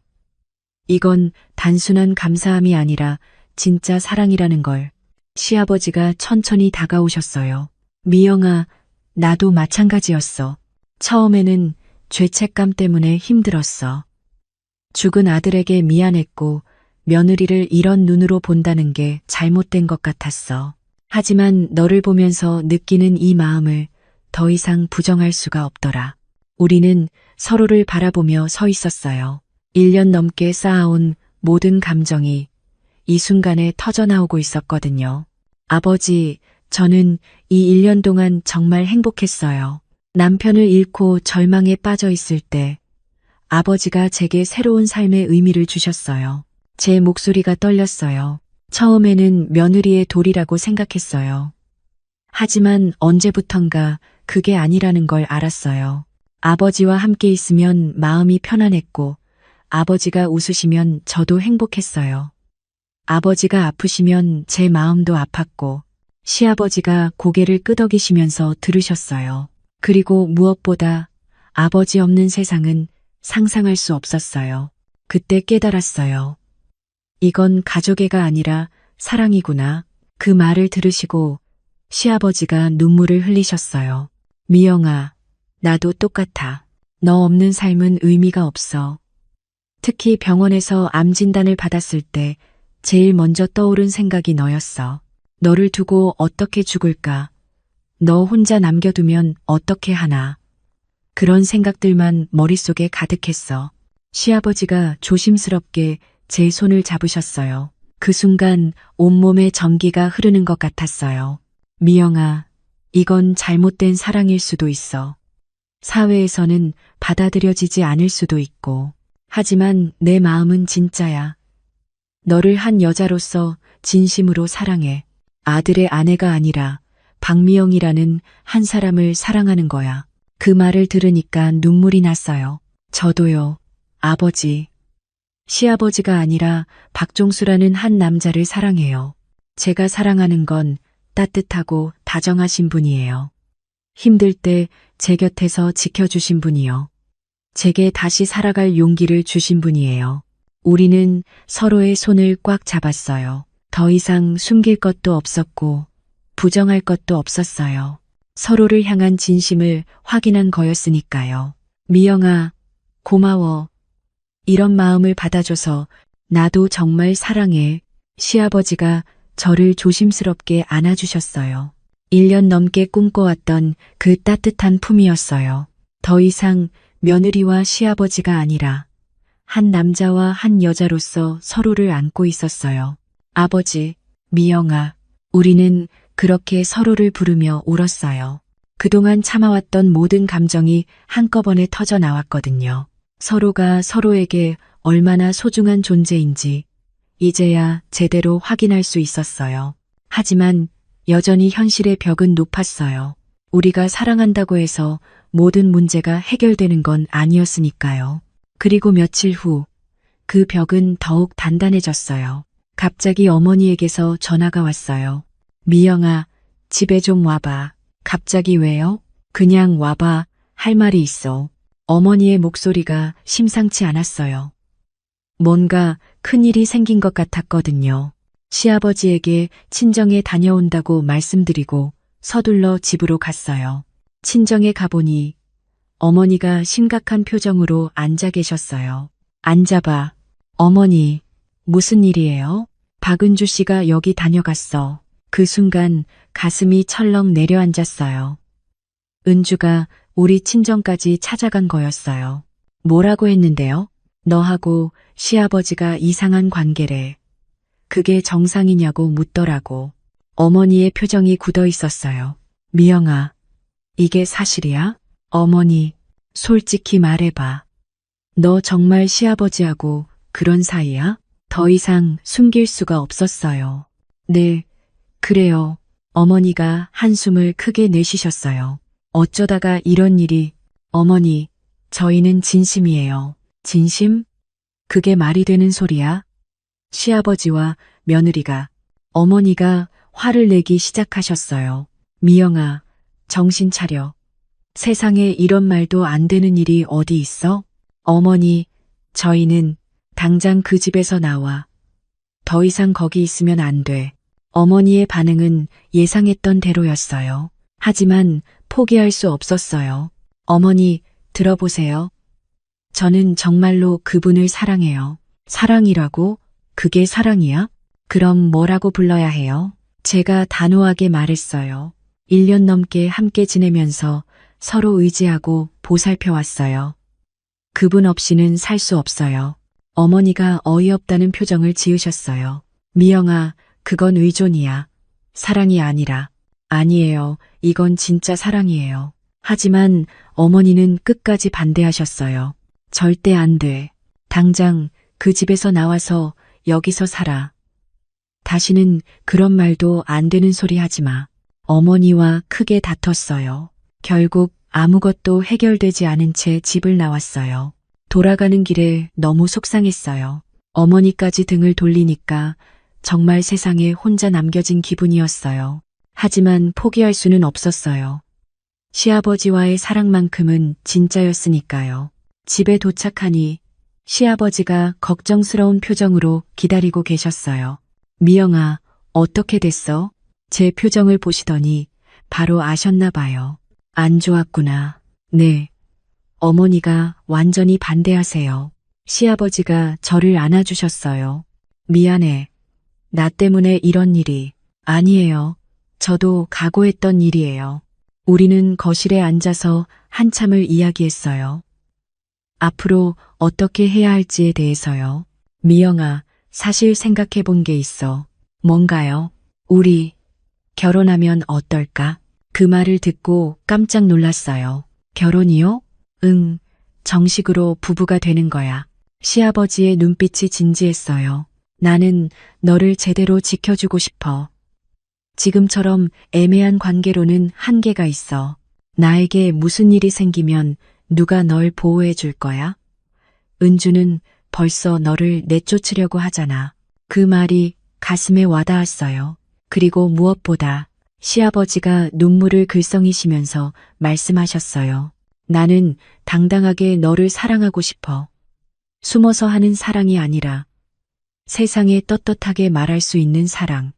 이건 단순한 감사함이 아니라 진짜 사랑이라는 걸. 시아버지가 천천히 다가오셨어요. 미영아, 나도 마찬가지였어. 처음에는 죄책감 때문에 힘들었어. 죽은 아들에게 미안했고 며느리를 이런 눈으로 본다는 게 잘못된 것 같았어. 하지만 너를 보면서 느끼는 이 마음을 더 이상 부정할 수가 없더라. 우리는 서로를 바라보며 서 있었어요. 1년 넘게 쌓아온 모든 감정이 이 순간에 터져나오고 있었거든요. 아버지, 저는 이 1년 동안 정말 행복했어요. 남편을 잃고 절망에 빠져 있을 때 아버지가 제게 새로운 삶의 의미를 주셨어요. 제 목소리가 떨렸어요. 처음에는 며느리의 도리라고 생각했어요. 하지만 언제부턴가 그게 아니라는 걸 알았어요. 아버지와 함께 있으면 마음이 편안했고 아버지가 웃으시면 저도 행복했어요. 아버지가 아프시면 제 마음도 아팠고 시아버지가 고개를 끄덕이시면서 들으셨어요. 그리고 무엇보다 아버지 없는 세상은 상상할 수 없었어요. 그때 깨달았어요. 이건 가족애가 아니라 사랑이구나. 그 말을 들으시고 시아버지가 눈물을 흘리셨어요. 미영아, 나도 똑같아. 너 없는 삶은 의미가 없어. 특히 병원에서 암 진단을 받았을 때 제일 먼저 떠오른 생각이 너였어. 너를 두고 어떻게 죽을까? 너 혼자 남겨두면 어떻게 하나? 그런 생각들만 머릿속에 가득했어. 시아버지가 조심스럽게 제 손을 잡으셨어요. 그 순간 온몸에 전기가 흐르는 것 같았어요. 미영아, 이건 잘못된 사랑일 수도 있어. 사회에서는 받아들여지지 않을 수도 있고. 하지만 내 마음은 진짜야. 너를 한 여자로서 진심으로 사랑해. 아들의 아내가 아니라 박미영이라는 한 사람을 사랑하는 거야. 그 말을 들으니까 눈물이 났어요. 저도요, 아버지. 시아버지가 아니라 박종수라는 한 남자를 사랑해요. 제가 사랑하는 건 따뜻하고 다정하신 분이에요. 힘들 때 제 곁에서 지켜주신 분이요. 제게 다시 살아갈 용기를 주신 분이에요. 우리는 서로의 손을 꽉 잡았어요. 더 이상 숨길 것도 없었고 부정할 것도 없었어요. 서로를 향한 진심을 확인한 거였으니까요. 미영아, 고마워. 이런 마음을 받아줘서 나도 정말 사랑해. 시아버지가 저를 조심스럽게 안아주셨어요. 1년 넘게 꿈꿔왔던 그 따뜻한 품이었어요. 더 이상 며느리와 시아버지가 아니라 한 남자와 한 여자로서 서로를 안고 있었어요. 아버지, 미영아, 우리는 그렇게 서로를 부르며 울었어요. 그동안 참아왔던 모든 감정이 한꺼번에 터져 나왔거든요. 서로가 서로에게 얼마나 소중한 존재인지 이제야 제대로 확인할 수 있었어요. 하지만 여전히 현실의 벽은 높았어요. 우리가 사랑한다고 해서 모든 문제가 해결되는 건 아니었으니까요. 그리고 며칠 후 그 벽은 더욱 단단해졌어요. 갑자기 어머니에게서 전화가 왔어요. 미영아, 집에 좀 와봐. 갑자기 왜요? 그냥 와봐. 할 말이 있어. 어머니의 목소리가 심상치 않았어요. 뭔가 큰일이 생긴 것 같았거든요. 시아버지에게 친정에 다녀온다고 말씀드리고 서둘러 집으로 갔어요. 친정에 가보니 어머니가 심각한 표정으로 앉아 계셨어요. 앉아봐. 어머니, 무슨 일이에요? 박은주 씨가 여기 다녀갔어. 그 순간 가슴이 철렁 내려앉았어요. 은주가 우리 친정까지 찾아간 거였어요. 뭐라고 했는데요? 너하고 시아버지가 이상한 관계래. 그게 정상이냐고 묻더라고. 어머니의 표정이 굳어 있었어요. 미영아, 이게 사실이야? 어머니, 솔직히 말해봐. 너 정말 시아버지하고 그런 사이야? 더 이상 숨길 수가 없었어요. 네, 그래요. 어머니가 한숨을 크게 내쉬셨어요. 어쩌다가 이런 일이, 어머니, 저희는 진심이에요. 진심? 그게 말이 되는 소리야? 시아버지와 며느리가, 어머니가 화를 내기 시작하셨어요. 미영아, 정신 차려. 세상에 이런 말도 안 되는 일이 어디 있어? 어머니, 저희는 당장 그 집에서 나와. 더 이상 거기 있으면 안 돼. 어머니의 반응은 예상했던 대로였어요. 하지만 포기할 수 없었어요. 어머니, 들어보세요. 저는 정말로 그분을 사랑해요. 사랑이라고? 그게 사랑이야? 그럼 뭐라고 불러야 해요? 제가 단호하게 말했어요. 1년 넘게 함께 지내면서 서로 의지하고 보살펴왔어요. 그분 없이는 살 수 없어요. 어머니가 어이없다는 표정을 지으셨어요. 미영아, 그건 의존이야. 사랑이 아니라. 아니에요. 이건 진짜 사랑이에요. 하지만 어머니는 끝까지 반대하셨어요. 절대 안 돼. 당장 그 집에서 나와서 여기서 살아. 다시는 그런 말도 안 되는 소리 하지 마. 어머니와 크게 다퉜어요. 결국 아무것도 해결되지 않은 채 집을 나왔어요. 돌아가는 길에 너무 속상했어요. 어머니까지 등을 돌리니까 정말 세상에 혼자 남겨진 기분이었어요. 하지만 포기할 수는 없었어요. 시아버지와의 사랑만큼은 진짜였으니까요. 집에 도착하니 시아버지가 걱정스러운 표정으로 기다리고 계셨어요. 미영아, 어떻게 됐어? 제 표정을 보시더니 바로 아셨나 봐요. 안 좋았구나. 네. 어머니가 완전히 반대하세요. 시아버지가 저를 안아주셨어요. 미안해. 나 때문에 이런 일이. 아니에요. 저도 각오했던 일이에요. 우리는 거실에 앉아서 한참을 이야기했어요. 앞으로 어떻게 해야 할지에 대해서요. 미영아, 사실 생각해 본 게 있어. 뭔가요? 우리 결혼하면 어떨까? 그 말을 듣고 깜짝 놀랐어요. 결혼이요? 응, 정식으로 부부가 되는 거야. 시아버지의 눈빛이 진지했어요. 나는 너를 제대로 지켜주고 싶어. 지금처럼 애매한 관계로는 한계가 있어. 나에게 무슨 일이 생기면 누가 널 보호해 줄 거야? 은주는 벌써 너를 내쫓으려고 하잖아. 그 말이 가슴에 와닿았어요. 그리고 무엇보다 시아버지가 눈물을 글썽이시면서 말씀하셨어요. 나는 당당하게 너를 사랑하고 싶어. 숨어서 하는 사랑이 아니라 세상에 떳떳하게 말할 수 있는 사랑.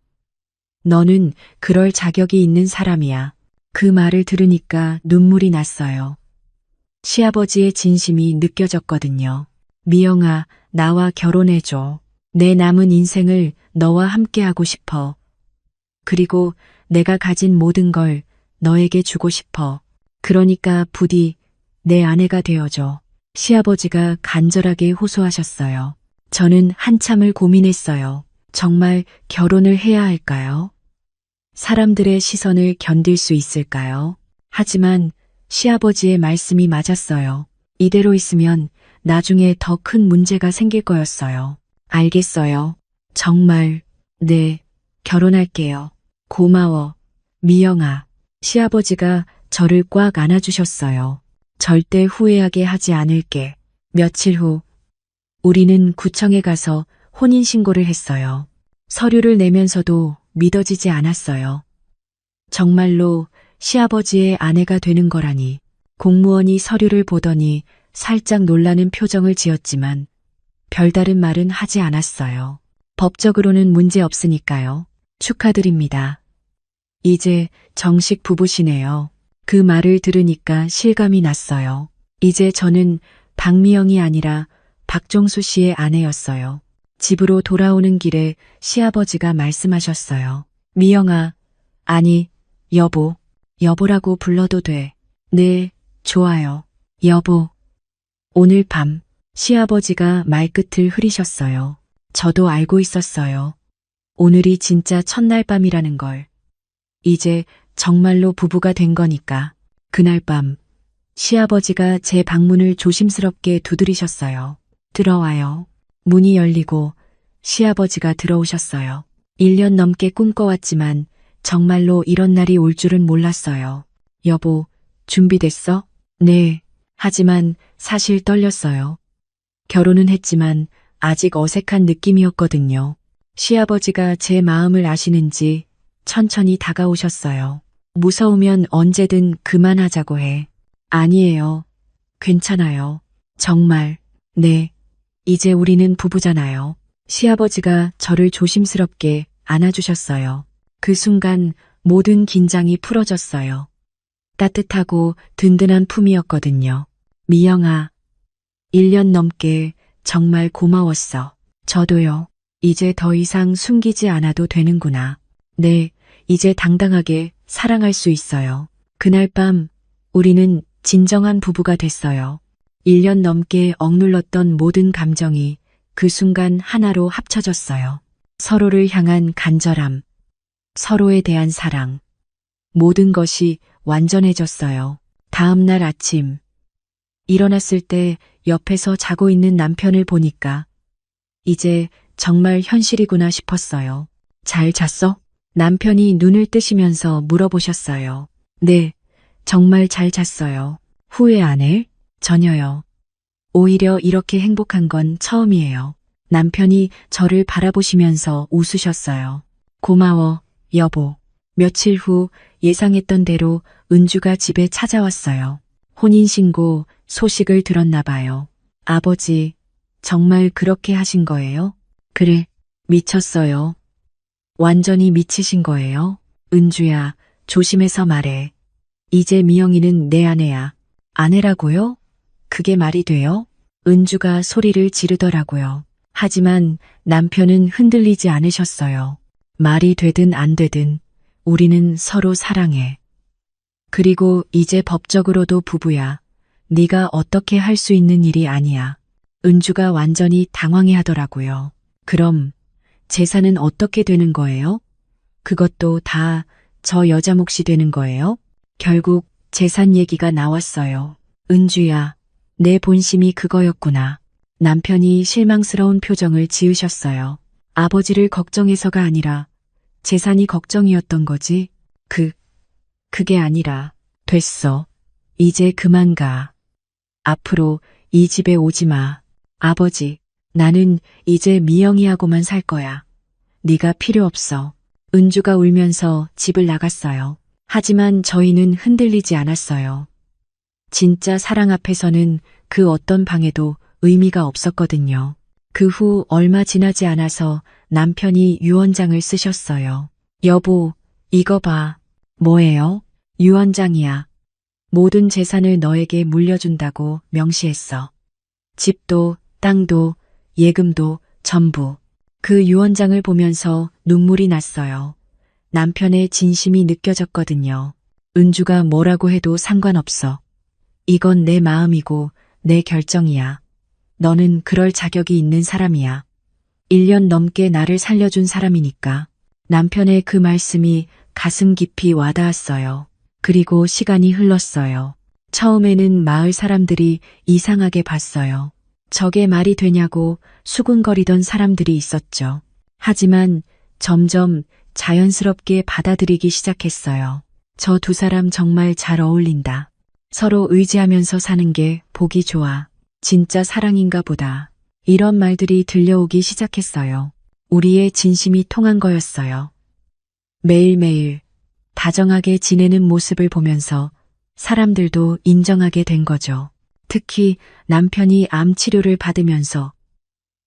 너는 그럴 자격이 있는 사람이야. 그 말을 들으니까 눈물이 났어요. 시아버지의 진심이 느껴졌거든요. 미영아, 나와 결혼해줘. 내 남은 인생을 너와 함께하고 싶어. 그리고 내가 가진 모든 걸 너에게 주고 싶어. 그러니까 부디 내 아내가 되어줘. 시아버지가 간절하게 호소하셨어요. 저는 한참을 고민했어요. 정말 결혼을 해야 할까요? 사람들의 시선을 견딜 수 있을까요? 하지만 시아버지의 말씀이 맞았어요. 이대로 있으면 나중에 더 큰 문제가 생길 거였어요. 알겠어요. 정말, 네, 결혼할게요. 고마워, 미영아. 시아버지가 저를 꽉 안아주셨어요. 절대 후회하게 하지 않을게. 며칠 후, 우리는 구청에 가서 혼인신고를 했어요. 서류를 내면서도 믿어지지 않았어요. 정말로 시아버지의 아내가 되는 거라니. 공무원이 서류를 보더니 살짝 놀라는 표정을 지었지만 별다른 말은 하지 않았어요. 법적으로는 문제 없으니까요. 축하드립니다. 이제 정식 부부시네요. 그 말을 들으니까 실감이 났어요. 이제 저는 박미영이 아니라 박종수 씨의 아내였어요. 집으로 돌아오는 길에 시아버지가 말씀하셨어요. 미영아, 아니, 여보라고 불러도 돼. 네, 좋아요. 여보. 오늘 밤 시아버지가 말끝을 흐리셨어요. 저도 알고 있었어요. 오늘이 진짜 첫날 밤이라는 걸. 이제 정말로 부부가 된 거니까. 그날 밤 시아버지가 제 방문을 조심스럽게 두드리셨어요. 들어와요. 문이 열리고 시아버지가 들어오셨어요. 1년 넘게 꿈꿔왔지만 정말로 이런 날이 올 줄은 몰랐어요. 여보, 준비됐어? 네. 하지만 사실 떨렸어요. 결혼은 했지만 아직 어색한 느낌이었거든요. 시아버지가 제 마음을 아시는지 천천히 다가오셨어요. 무서우면 언제든 그만하자고 해. 아니에요. 괜찮아요. 정말. 네. 이제 우리는 부부잖아요. 시아버지가 저를 조심스럽게 안아주셨어요. 그 순간 모든 긴장이 풀어졌어요. 따뜻하고 든든한 품이었거든요. 미영아, 1년 넘게 정말 고마웠어. 저도요. 이제 더 이상 숨기지 않아도 되는구나. 네, 이제 당당하게 사랑할 수 있어요. 그날 밤 우리는 진정한 부부가 됐어요. 1년 넘게 억눌렀던 모든 감정이 그 순간 하나로 합쳐졌어요. 서로를 향한 간절함, 서로에 대한 사랑, 모든 것이 완전해졌어요. 다음 날 아침, 일어났을 때 옆에서 자고 있는 남편을 보니까 이제 정말 현실이구나 싶었어요. 잘 잤어? 남편이 눈을 뜨시면서 물어보셨어요. 네, 정말 잘 잤어요. 후회 안 해? 전혀요. 오히려 이렇게 행복한 건 처음이에요. 남편이 저를 바라보시면서 웃으셨어요. 고마워, 여보. 며칠 후 예상했던 대로 은주가 집에 찾아왔어요. 혼인신고 소식을 들었나 봐요. 아버지, 정말 그렇게 하신 거예요? 그래, 미쳤어요. 완전히 미치신 거예요? 은주야, 조심해서 말해. 이제 미영이는 내 아내야. 아내라고요? 그게 말이 돼요? 은주가 소리를 지르더라고요. 하지만 남편은 흔들리지 않으셨어요. 말이 되든 안 되든 우리는 서로 사랑해. 그리고 이제 법적으로도 부부야. 네가 어떻게 할 수 있는 일이 아니야. 은주가 완전히 당황해 하더라고요. 그럼 재산은 어떻게 되는 거예요? 그것도 다 저 여자 몫이 되는 거예요? 결국 재산 얘기가 나왔어요. 은주야, 내 본심이 그거였구나. 남편이 실망스러운 표정을 지으셨어요. 아버지를 걱정해서가 아니라 재산이 걱정이었던 거지. 그게 아니라 됐어. 이제 그만 가. 앞으로 이 집에 오지 마. 아버지, 나는 이제 미영이하고만 살 거야. 네가 필요 없어. 은주가 울면서 집을 나갔어요. 하지만 저희는 흔들리지 않았어요. 진짜 사랑 앞에서는 그 어떤 방해도 의미가 없었거든요. 그 후 얼마 지나지 않아서 남편이 유언장을 쓰셨어요. 여보, 이거 봐. 뭐예요? 유언장이야. 모든 재산을 너에게 물려준다고 명시했어. 집도, 땅도, 예금도 전부. 그 유언장을 보면서 눈물이 났어요. 남편의 진심이 느껴졌거든요. 은주가 뭐라고 해도 상관없어. 이건 내 마음이고 내 결정이야. 너는 그럴 자격이 있는 사람이야. 1년 넘게 나를 살려준 사람이니까. 남편의 그 말씀이 가슴 깊이 와닿았어요. 그리고 시간이 흘렀어요. 처음에는 마을 사람들이 이상하게 봤어요. 저게 말이 되냐고 수군거리던 사람들이 있었죠. 하지만 점점 자연스럽게 받아들이기 시작했어요. 저 두 사람 정말 잘 어울린다. 서로 의지하면서 사는 게 보기 좋아. 진짜 사랑인가 보다. 이런 말들이 들려오기 시작했어요. 우리의 진심이 통한 거였어요. 매일매일 다정하게 지내는 모습을 보면서 사람들도 인정하게 된 거죠. 특히 남편이 암 치료를 받으면서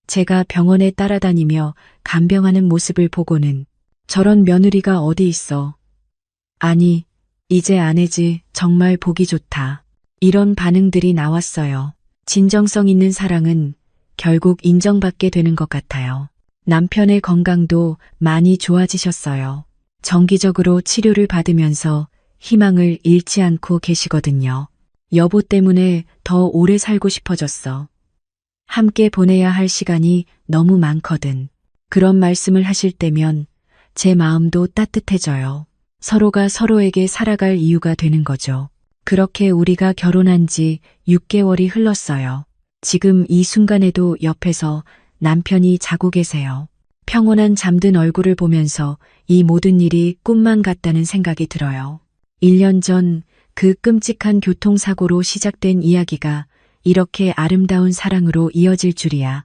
제가 병원에 따라다니며 간병하는 모습을 보고는 저런 며느리가 어디 있어. 아니, 이제 아내지 정말 보기 좋다. 이런 반응들이 나왔어요. 진정성 있는 사랑은 결국 인정받게 되는 것 같아요. 남편의 건강도 많이 좋아지셨어요. 정기적으로 치료를 받으면서 희망을 잃지 않고 계시거든요. 여보 때문에 더 오래 살고 싶어졌어. 함께 보내야 할 시간이 너무 많거든. 그런 말씀을 하실 때면 제 마음도 따뜻해져요. 서로가 서로에게 살아갈 이유가 되는 거죠. 그렇게 우리가 결혼한 지 6개월이 흘렀어요. 지금 이 순간에도 옆에서 남편이 자고 계세요. 평온한 잠든 얼굴을 보면서 이 모든 일이 꿈만 같다는 생각이 들어요. 1년 전 그 끔찍한 교통사고로 시작된 이야기가 이렇게 아름다운 사랑으로 이어질 줄이야.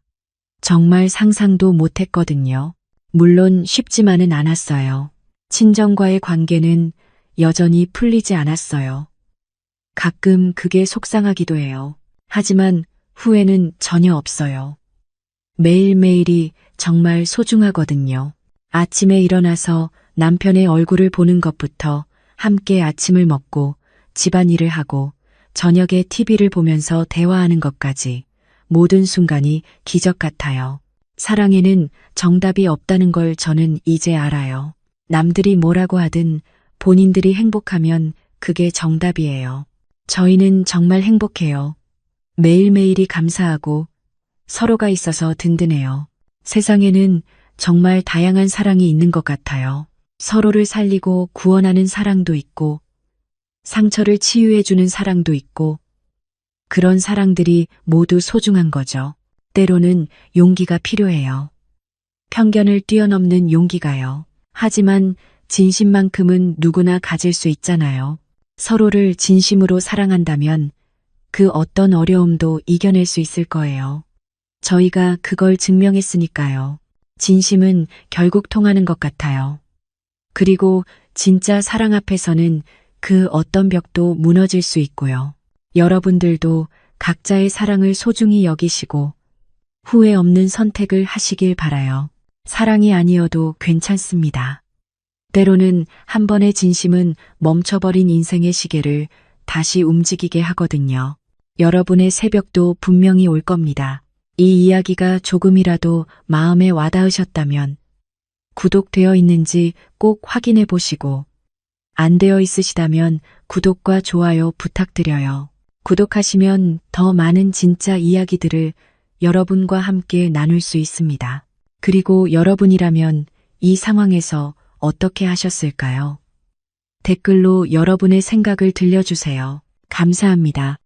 정말 상상도 못했거든요. 물론 쉽지만은 않았어요. 친정과의 관계는 여전히 풀리지 않았어요. 가끔 그게 속상하기도 해요. 하지만 후회는 전혀 없어요. 매일매일이 정말 소중하거든요. 아침에 일어나서 남편의 얼굴을 보는 것부터 함께 아침을 먹고 집안일을 하고 저녁에 TV를 보면서 대화하는 것까지 모든 순간이 기적 같아요. 사랑에는 정답이 없다는 걸 저는 이제 알아요. 남들이 뭐라고 하든 본인들이 행복하면 그게 정답이에요. 저희는 정말 행복해요. 매일매일이 감사하고 서로가 있어서 든든해요. 세상에는 정말 다양한 사랑이 있는 것 같아요. 서로를 살리고 구원하는 사랑도 있고, 상처를 치유해주는 사랑도 있고, 그런 사랑들이 모두 소중한 거죠. 때로는 용기가 필요해요. 편견을 뛰어넘는 용기가요. 하지만 진심만큼은 누구나 가질 수 있잖아요. 서로를 진심으로 사랑한다면 그 어떤 어려움도 이겨낼 수 있을 거예요. 저희가 그걸 증명했으니까요. 진심은 결국 통하는 것 같아요. 그리고 진짜 사랑 앞에서는 그 어떤 벽도 무너질 수 있고요. 여러분들도 각자의 사랑을 소중히 여기시고 후회 없는 선택을 하시길 바라요. 사랑이 아니어도 괜찮습니다. 때로는 한 번의 진심은 멈춰버린 인생의 시계를 다시 움직이게 하거든요. 여러분의 새벽도 분명히 올 겁니다. 이 이야기가 조금이라도 마음에 와닿으셨다면 구독되어 있는지 꼭 확인해 보시고 안 되어 있으시다면 구독과 좋아요 부탁드려요. 구독하시면 더 많은 진짜 이야기들을 여러분과 함께 나눌 수 있습니다. 그리고 여러분이라면 이 상황에서 어떻게 하셨을까요? 댓글로 여러분의 생각을 들려주세요. 감사합니다.